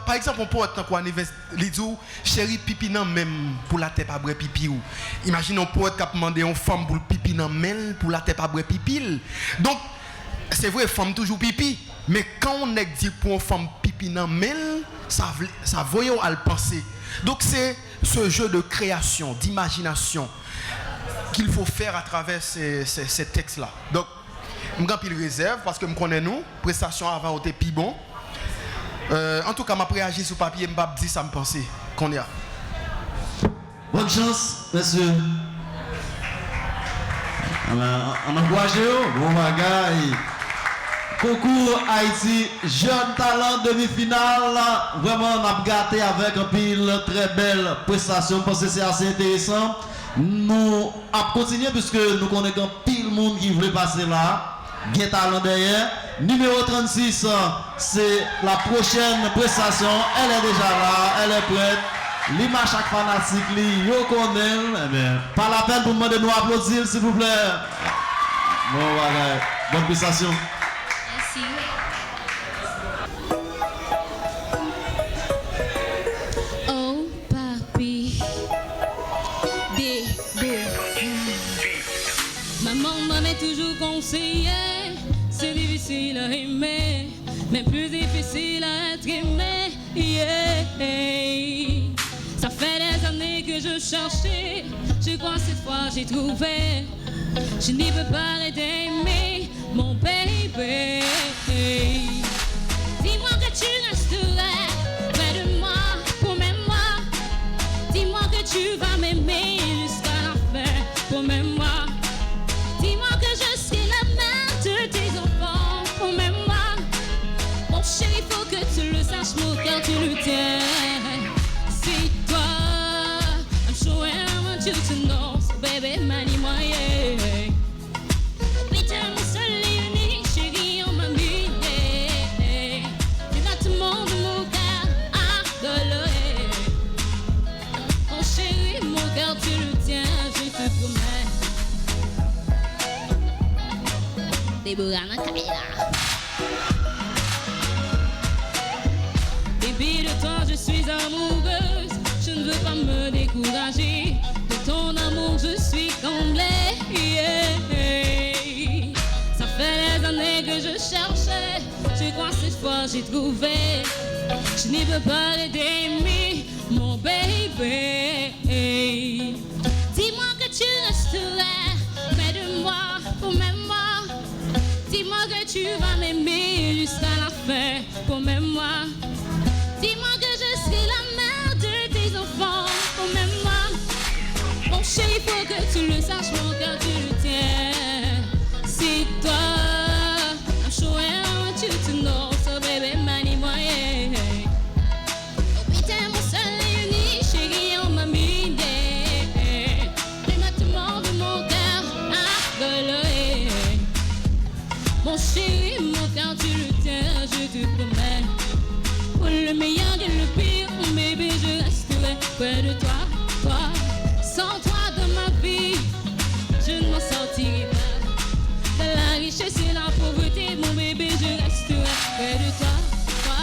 Par exemple, on peut être quoi les jours chéri pipi nan même pour la tête pas bré pipi ou. Imagine on peut être demander une femme pour le pipi nan même pour la tête pas bré pipi. Donc c'est vrai femme toujours pipi, mais quand on est dit pour une femme pipi nan même, ça voyons à le penser. Donc c'est ce jeu de création, d'imagination qu'il faut faire à travers ces textes là. Donc je suis réserve parce que je connais nous, prestation avant était plus bon. En tout cas, je réagi sur papier, je ne dis ça me penser qu'on y a. Bonne chance, monsieur. On encourage bon bagaille. Concours Haïti, jeune talent demi-finale. Vraiment, on a gâté avec un pile très belle prestation parce que c'est assez intéressant. Nous allons continuer puisque nous connaissons pile monde qui voulait passer là. Bien talent derrière. Numéro 36, c'est la prochaine prestation. Elle est déjà là, elle est prête. L'image chaque fanatique, yo connaît. Pas la peine pour demander de nous applaudir, s'il vous plaît. Bon, voilà. Bonne prestation. Merci. Oh, papi. Maman m'avait toujours conseillé. C'est difficile à aimer, mais plus difficile à être aimé. Yeah. Ça fait des années que je cherchais, je crois cette fois j'ai trouvé. Je n'y peux pas arrêter d'aimer mon baby. Dis-moi que tu resterais près de moi pour même moi. Dis-moi que tu vas m'aimer jusqu'à la fin pour même moi. Dis-moi que je serai la mère de tes enfants pour même moi. Mon chéri, faut que tu le saches, mon cœur tu le tiens. C'est toi, I'm sure I want you to know. So baby, manie-moi, yeah. Déborah dans Kaila. Depuis le temps, je suis amoureuse. Je ne veux pas me décourager. De ton amour, je suis comblée. Yeah. Ça fait des années que je cherchais. Je crois que cette fois j'ai trouvé. Je n'y veux pas d'aimer mon baby. Dis-moi que tu resterais près de moi pour même moi. Dis-moi que tu vas m'aimer jusqu'à la fin pour même moi. Dis-moi que je serai la mère de tes enfants pour même moi. Mon chéri, faut que tu le saches, mon cœur tu le tiens. C'est toi. I'm sure I want you to know, so baby, money, moi, yeah. Oh, putain, mon seul et unique chéri, on m'a mis des. Les battements de mon cœur à voler. Mon chéri, mon cœur, tu le tiens, je te promets. Pour le meilleur et le pire, mon bébé, je resterai près de toi, toi. Sans toi dans ma vie, je ne m'en sortirai pas. De la richesse et la pauvreté, mon bébé, je resterai près de toi, toi.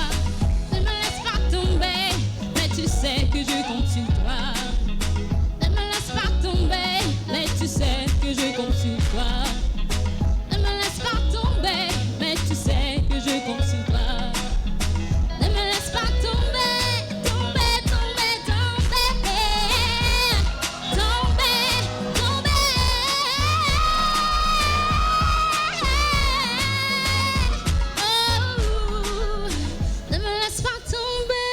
Ne me laisse pas tomber, mais tu sais que je compte sur toi. Ne me laisse pas tomber, mais tu sais que je compte sur toi. Ne me laisse pas tomber, mais tu sais que je compte sur toi. Ne me laisse pas tomber, tomber, tomber, tomber. Tomber, tomber. Oh, ne me laisse pas tomber.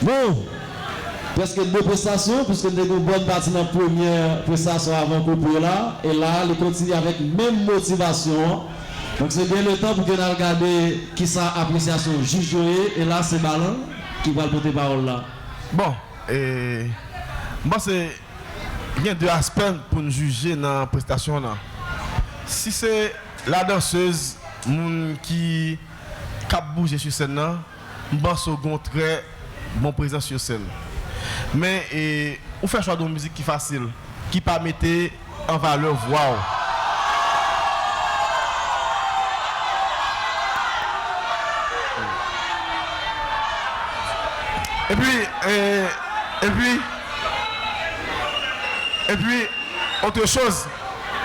Bon, presque deux prestations, puisque nous avons une bonne partie dans la première prestation avant qu'on là. Et là, il continue avec même motivation. Donc c'est bien le temps pour que nous regardions qui ça appréciation juge. Et là, c'est Ballon qui va le porter parole là. Bon, moi c'est. Il y a deux aspects pour nous juger dans la prestation là. Si c'est la danseuse qui cap bouger sur scène là, je pense qu'on très bon présence sur scène. Mais on fait choix de musique qui est facile, qui pas mettre en valeur voix. Et puis, autre chose,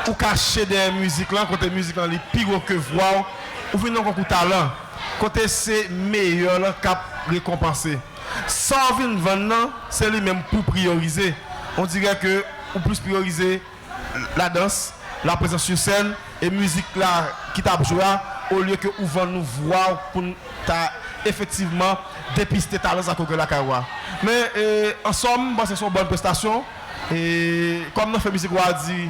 pour cacher des musiques là, côté musique là, les plus gros que voix, ou venez encore pour talent, côté c'est meilleur là, cap récompensé. Sans venir vendre, c'est lui-même pour prioriser. On dirait que ou plus prioriser la danse, la présence sur scène et musique là qui t'a joué au lieu que ou vendre nous voir pour effectivement dépister talents à côté la carrière. Mais en somme, c'est une bonne prestation. Et comme nous fait musique, on a dit,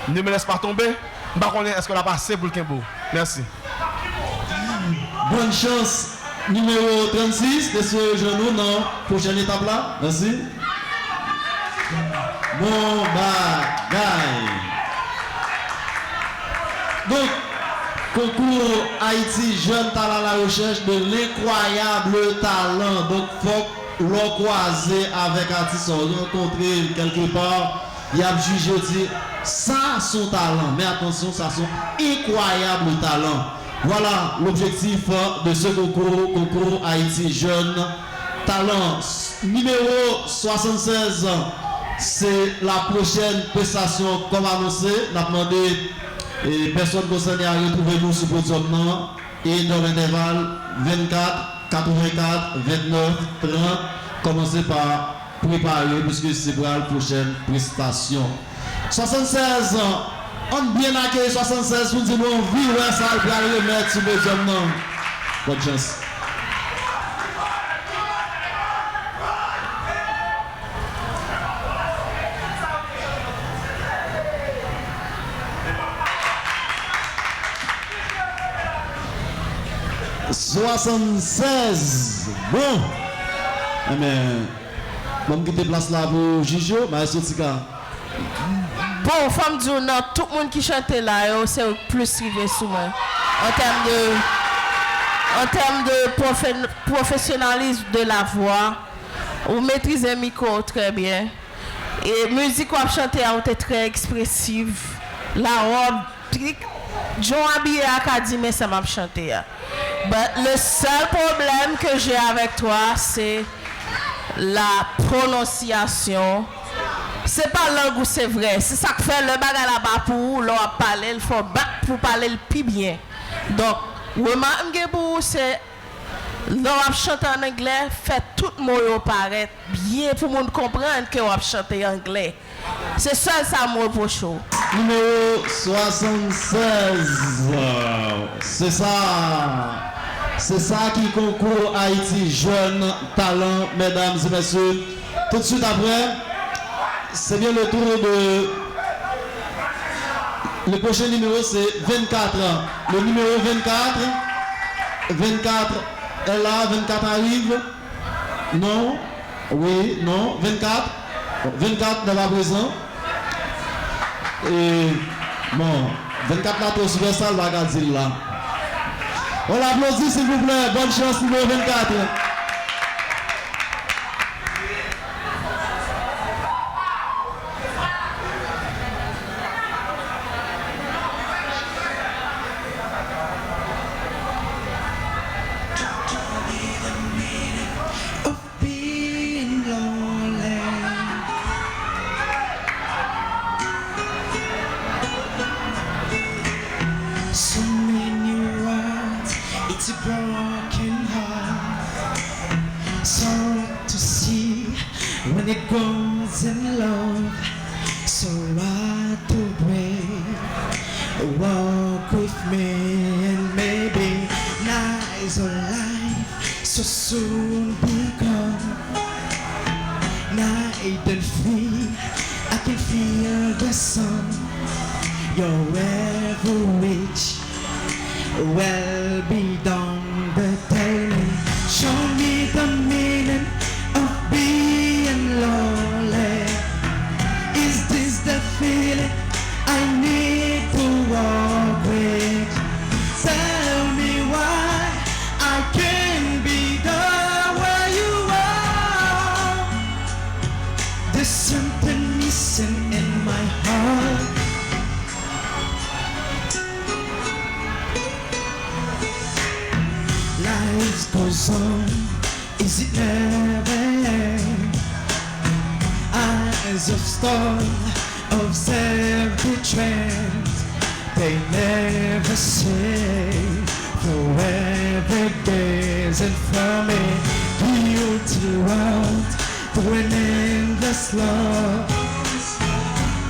ne me laisse pas tomber. Est-ce qu'on a passé pour le Kimbo? Merci. Bonne chance. Numéro 36 de ce genou dans la prochaine étape là. Merci. Bon bagaille. Donc, concours Haïti Jeune Talent à la recherche de l'incroyable talent. Donc, faut le croiser avec artiste, rencontrer quelque part. Il a jugé, dit, ça son talent. Mais attention, ça son incroyable talent. Voilà l'objectif de ce concours Haïti Jeune Talent. Numéro 76, c'est la prochaine prestation comme annoncé. On a demandé et personne concernées à retrouver nous sur le podium et dans l'intervalle 24, 84, 29, 30. Commencez par préparer puisque c'est pour la prochaine prestation. 76 ans. On bien accueilli 76 pour dire on vit ouais ça pour aller remettre sur le podium. Bonne chance. « 76. Bon. Mais bon, quitter place là pour Gijo, mais c'est ça. Bon, femme du non, tout le monde qui chante là, c'est plus rivé sous moi. En termes de professionnalisme de la voix, vous maîtrisez le micro très bien. Et musique qu'on a chanté a été très expressive. La robe, John habillé a dit mais ça m'a chanté. Le seul problème que j'ai avec toi, c'est la prononciation. C'est pas langue ou c'est vrai. C'est ça que fait le bagage là-bas pour l'on parler, il faut battre pour parler le plus bien. Donc, remarque pour c'est l'on chanter en anglais, fait tout le mot paraître bien pour monde comprendre que on chanter en anglais. C'est ça me reproche. Numéro 76. C'est ça. C'est ça qui concourt Haïti Jeune Talent, mesdames et messieurs. Tout de suite après, c'est bien le tour de... Le prochain numéro, c'est 24. Le numéro 24. 24 est là, 24 arrive. Non. Oui, non. 24. 24 n'est pas présent. Et bon, 24 là, tout super ça, le bagage là. On l'applaudit s'il vous plaît. Bonne chance, numéro 24. When it grows in love, so hard to break. Walk with me and maybe nice or life so soon become night and free. I can feel the sun. You're ever rich, well be done, but tell me, show me the meaning of being lonely. Is this the feeling I need to walk with? Tell me why I can't be the way you are. There's something missing in my heart. Life goes on, is it never end? Eyes of storm, observe the trend. They never say forever days and from a beauty world to an endless love.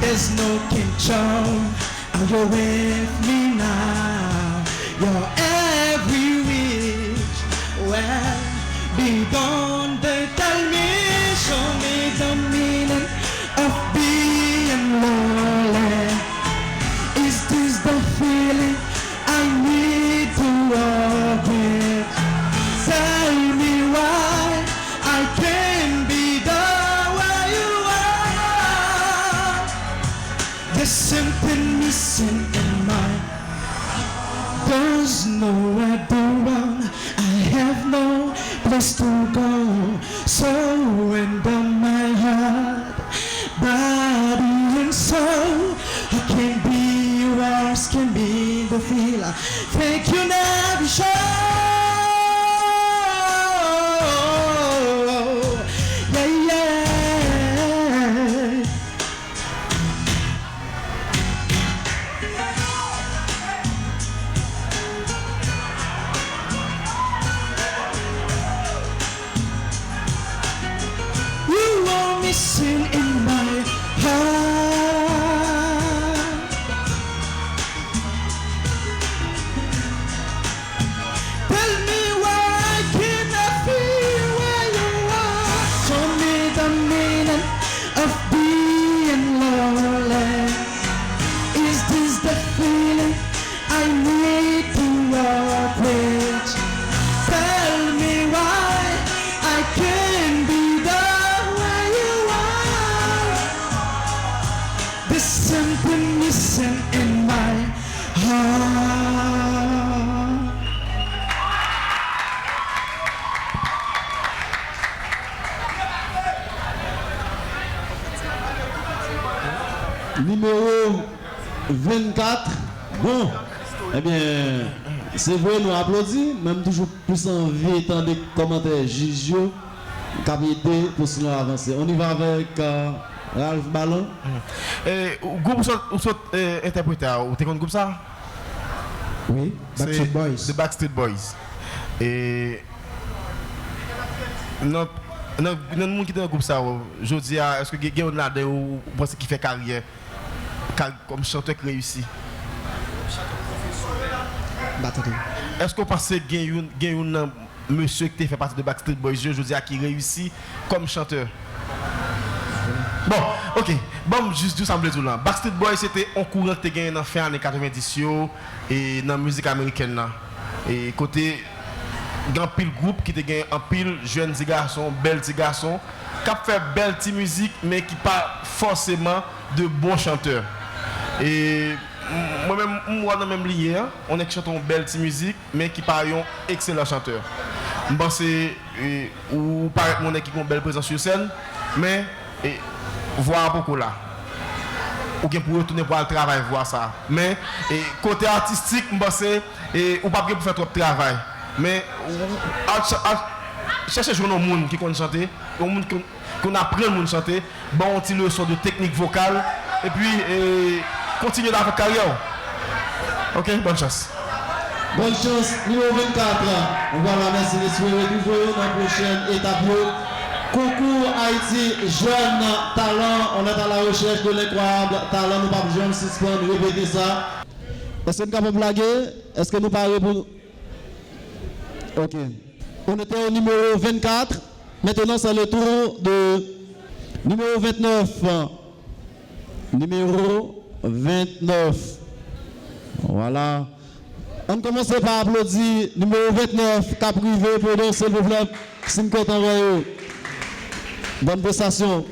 There's no control. Are you with me now? You're every wish. Well, be gone, they tell me, show me the meaning of being lonely. Is this the feeling I need to walk with? Tell me why I can't be the way you are. There's something missing in my. There's nowhere to run. I have no place to go. So enter my heart, body and soul. I can be yours, can be the feel. Thank you, never show. Yeah, yeah. You are missing in my heart. Tell me why I cannot feel where you are. Show me the meaning of being lonely. Is this the feeling I need to walk with? Tell me why I can't be the way you are. Numéro 24. Bon, eh bien, c'est vrai, nous applaudissons, même toujours plus envie étant des commentaires Gigio, capité pour sinon avancer. On y va avec Ralph Ballon. Groupe ou interpréteur, ou t'es contre groupe ça? Oui, Backstreet Boys. The Backstreet Boys. Et non monde qui est dans le groupe ça, je dis est-ce que quelqu'un là ou pense qui fait carrière comme chanteur qui réussit? Est-ce que vous pensez qu'il y a un monsieur qui fait partie de Backstreet Boys, je dis qui réussit comme chanteur? Bon, ok. Bon, juste semble tout là. Backstreet Boys c'était un courant qui gagné dans fin années 90 et dans la musique américaine là. Et côté grand pile groupe qui te gagné en pile jeunes petits garçons, belles petits garçons qui fait belle petite musique mais qui pas forcément de bons chanteurs. Et moi dans même lié, on est qui chantons belle petite musique mais qui pas un excellent chanteur. Je pense ou paraît mon équipe une belle présence sur scène mais voir beaucoup là. Ou bien pour retourner pour le travail voir ça. Mais côté artistique, je pense ou pas pour faire trop de travail. Mais chercher jouer un monde qui connaît chanter, un monde qu'on apprend à chanter, bon on tire leçon de technique vocale et puis continuer dans votre carrière. OK, bonne chance. Bonne chance, numéro 24. Voilà, merci messieurs. Retrouvez-vous dans la prochaine étape. Concours Haïti, jeune talent. On est à la recherche de l'incroyable talent. Nous ne pouvons jamais suspendre, répéter ça. Est-ce que nous pouvons blaguer? Est-ce que nous parlons pour... Ok. On était au numéro 24. Maintenant, c'est le tour de numéro 29. Numéro 29. Voilà. On commence par applaudir numéro 29, Cap Privé, pour s'il vous plaît. C'est une côte envoyée. Bonne prestation.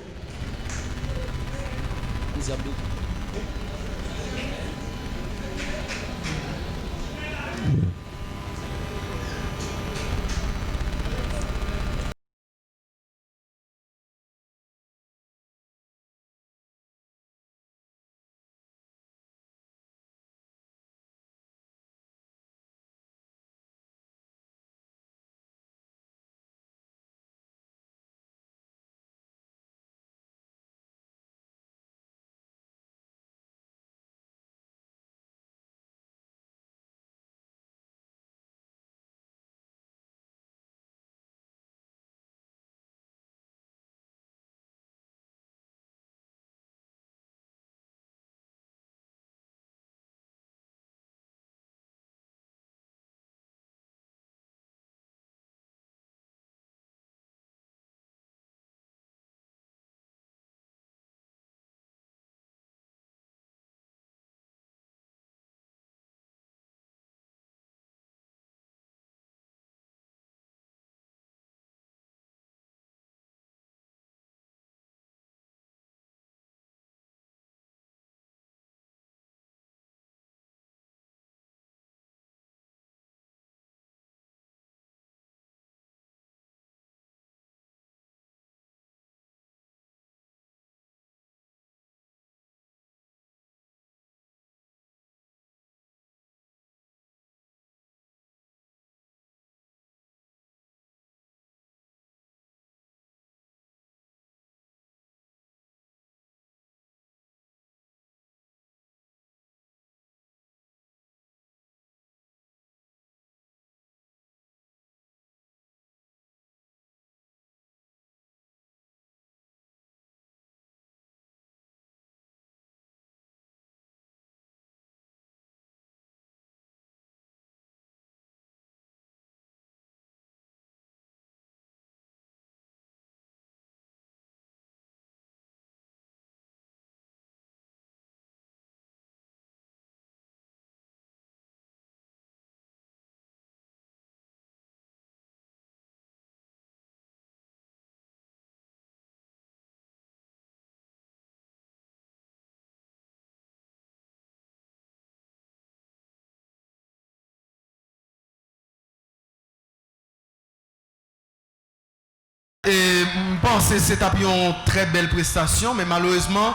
Et je pense que c'est une très belle prestation, mais malheureusement,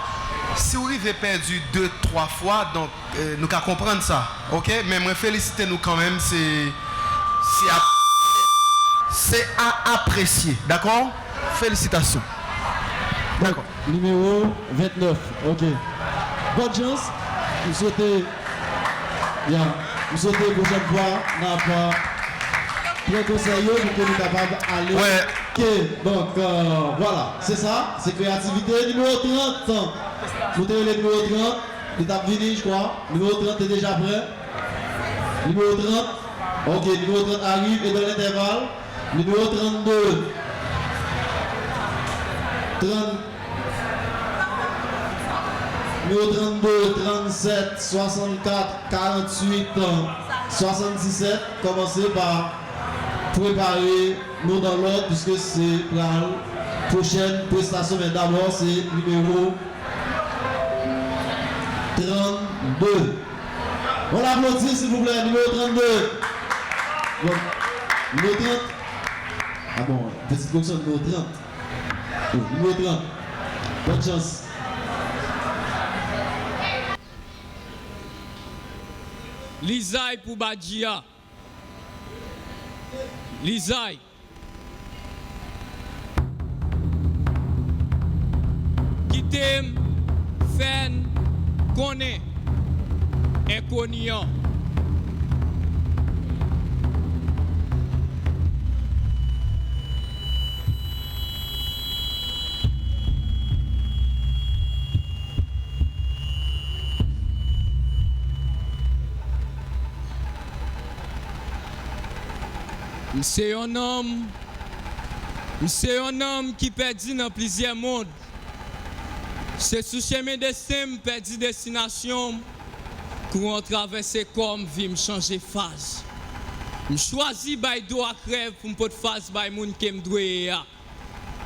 si vous avez perdu 2-3 fois, donc nous allons comprendre ça. Ok? Mais moi, félicitez nous quand même, c'est à apprécier. D'accord? Félicitations. D'accord. Numéro 29. Ok. Bonne chance. Vous souhaitez. Bien. Vous souhaitez prochaine fois. N'a pas. Bien conseillé pour que nous capables d'aller. Ouais. Ok. Donc voilà. C'est ça. C'est créativité. Numéro 30. Vous avez le numéro 30. L'étape finie, je crois. Numéro 30 est déjà prêt. Numéro 30. Ok. Numéro 30 arrive et dans l'intervalle. Numéro 32. 30. Numéro 32, 37, 64, 48, 77. Commencez par préparer nous dans l'ordre puisque c'est la prochaine prestation. Mais d'abord, c'est numéro 32. On l'applaudit s'il vous plaît, numéro 32. Bon, numéro 30. Ah bon, petite fonction numéro 30. Numéro 30. Bonne chance. Lisaï pour Badia. Lisaï. Qui t'aime, fan, connaît, inconnu. C'est un homme qui perdit dans plusieurs mondes. C'est sous chemin destin, perdu destination, pour traverser comme vie, me changer phase. Je choisis by do à crève pour me porter face by moun qui me doit.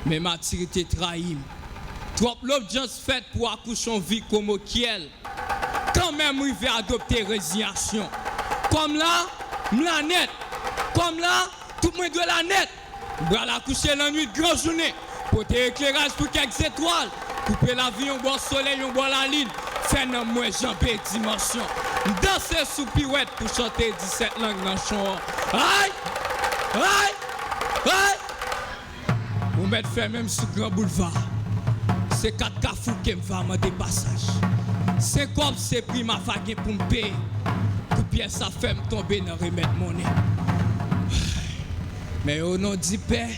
Mais ma tirité trahie. Trop l'obédience faite pour accoucher en vie comme au kiel. Quand même, il va adopter résignation. Comme là, la net. Comme là, tout le monde doit la net. Je vais la coucher la nuit de grande journée. Pour te éclairage pour quelques étoiles. Couper la vie, on boit soleil, on boit la ligne. Faire dans moi, jambe dimension. Danser sous pirouette pour chanter 17 langues dans le chant. Aïe! Aïe! Aïe! On met fait même sous grand boulevard. C'est 4 cafous qui me va des passages. C'est comme c'est pris ma vague pour me payer. Pour pièce ça fait me tomber dans remettre mon nez. Mais au nom du Père,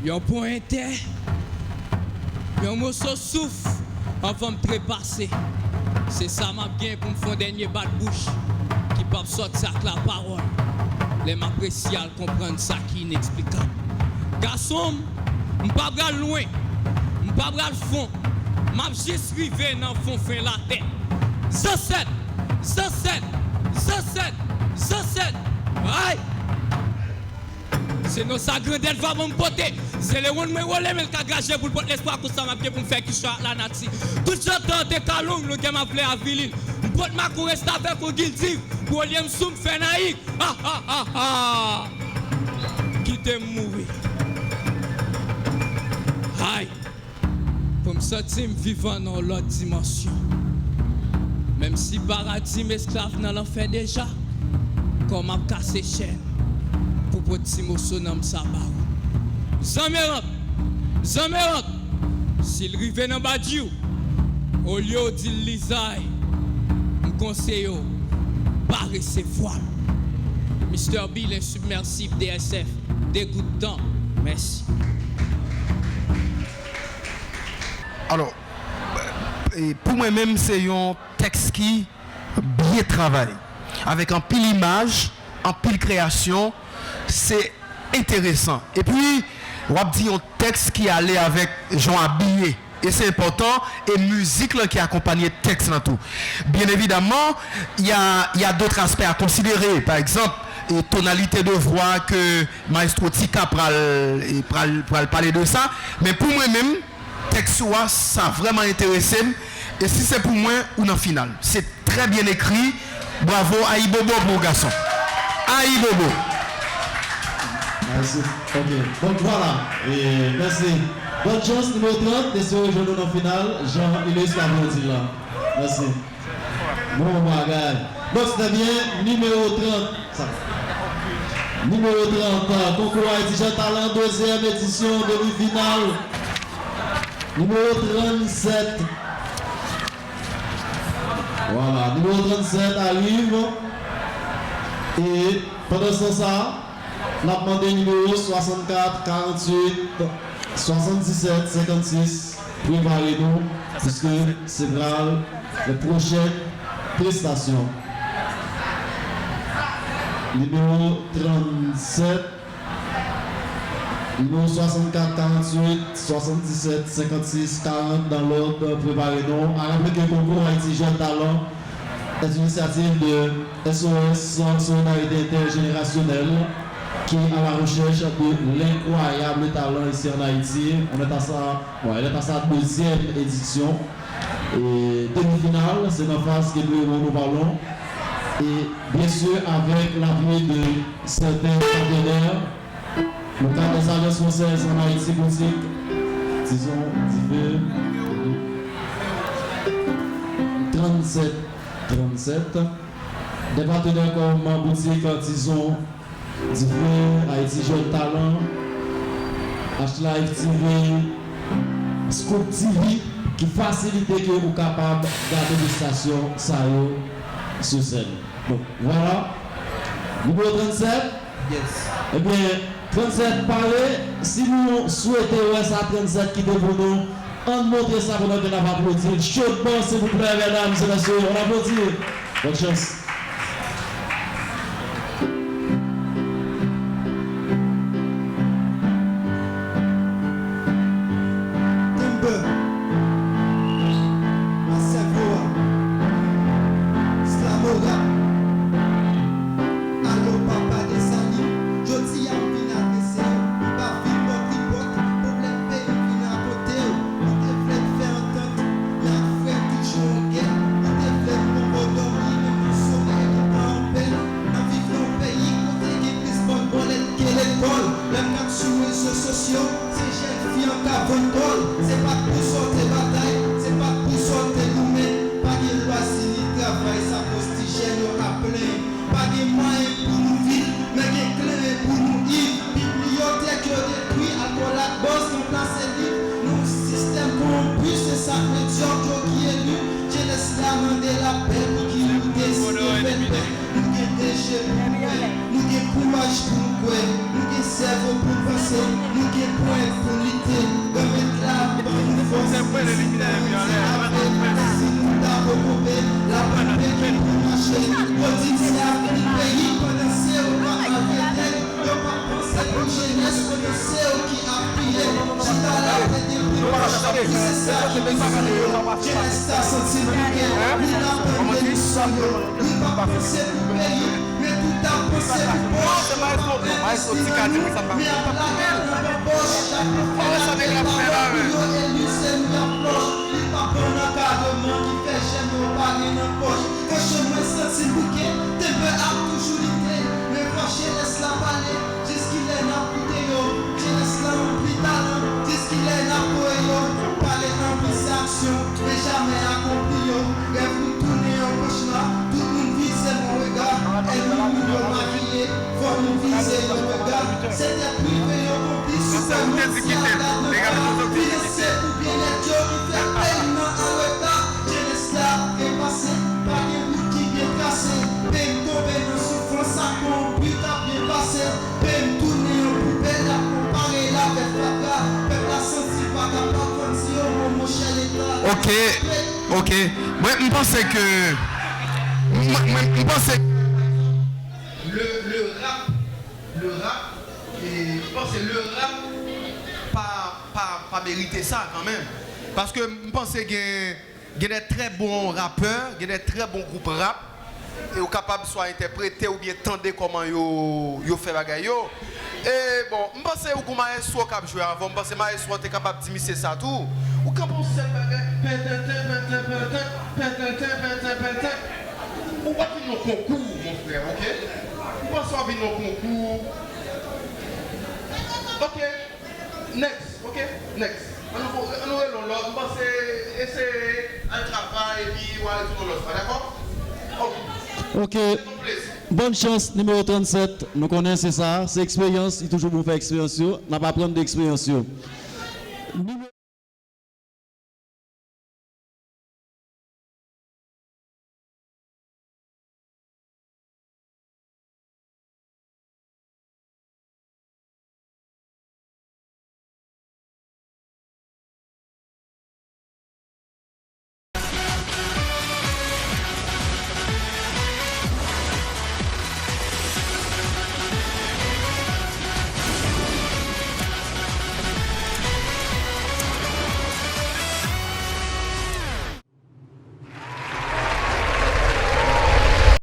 yon point inter, yon morceau souffle avant de me trépasser. C'est ça m'a bien pour me faire un dernier bas de bouche qui peut sortir avec la parole. Les m'apprécier à comprendre ça qui est inexplicable. Garçon, m'pas bral loin, m'pas bral fond, m'a juste rivé dans fond fin la tête. 107, 107, 107, 107, aïe! C'est nos sagrandelles va me porter. C'est les one me rolé mais le cagagé pour porter l'espoir pour ça m'a bien pour me faire qui soit la nati. Tout j'entends des calong le gars m'appelé à Villine. Porte ma cour reste avec au guilty pour lier m'soum faire naïk. Ah ah ah ah. Qui t'aime mourir. Aïe. Pour me sentir vivant dans l'autre dimension. Même si paradis m'esclave dans l'enfer déjà. Comme m'a cassé chaîne. Pour petit morceau dans sa barre. Zamerant, s'il rive dans Badiou, au lieu de Lisaï, me conseille barrer ses voiles. Mr. B, l'insubmersible DSF, dégoûtant, merci. Alors, pour moi-même, c'est un texte qui bien travaillé, avec un pile image, un pile création. C'est intéressant. Et puis, on va dire un texte qui allait avec Jean habillé. Et c'est important. Et musique là, qui accompagne le texte dans tout. Bien évidemment, il y a d'autres aspects à considérer. Par exemple, tonalité de voix que Maestro Tika pral parler de ça. Mais pour moi-même, texte ça a vraiment intéressé. Et si c'est pour moi, ou en finale. C'est très bien écrit. Bravo à Ibobo pour le garçon. À Ibobo. Merci. Ok. Donc voilà. Et merci. Bonne chance, numéro 30, et sur le journal en finale, Jean-Ulysse Cabondi là. Merci. Bon bagage. Donc c'était bien, numéro 30. Ça. Numéro 30, concours Haïti Jeune Talent, deuxième édition, demi-finale. Numéro 37. Voilà, numéro 37 arrive. Et pendant ce temps, on a demandé numéro 64, 48, 77, 56. Préparez-nous, puisque c'est grave les prochaines prestations. Numéro 37, numéro 64, 48, 77, 56, 40 dans l'ordre. Préparez-nous. À rappeler que le concours Haïti Jeune Talent est une initiative de SOS Solidarité Intergénérationnelle qui est à la recherche de l'incroyable talent ici en Haïti. On est à ça, elle est à sa deuxième édition. Et demi-finale, c'est la phase que nous parlons. Et bien sûr, avec l'appui de certains partenaires, le cadre des agences françaises en Haïti boutique, disons, 37. Des partenaires comme boutique, disons, Haïti Jeune Talent, H-Live TV, Scoop TV, qui facilite que vous capable de garder des stations sur scène. Donc voilà. Numéro 37. Yes. Eh bien, 37 parler. Si vous souhaitez ouais, ça 37 qui est pour nous, on montre ça pour nous de applaudir. Chaudement, s'il vous plaît, mesdames et messieurs. On applaudit. Bonne chance. Ok. Moi, je pense que. Je pense que. Le rap, et je pense que le rap, pas mérité ça quand même. Parce que je pense qu'il y a des très bons rappeurs, il y a des très bons groupes rap, et sont capables de soit interpréter ou bien tendre comment ils font bagaille. Et bon, je pense que vous maestro cap jouer avant, je pense que maestro est capable d'imiter ça tout. Ou quand on sait ou pas qu'il y a un concours, mon frère, ok? Ou pas qu'il y a un concours. Ok, next. Ok, next. On allons l'autre, on va essayer un travail et puis on va aller sur l'autre, d'accord? Ok. Bonne chance, numéro 37. Nous connaissons ça. C'est expérience. Il toujours pour faire expérience. N'a pas prendre d'expérience.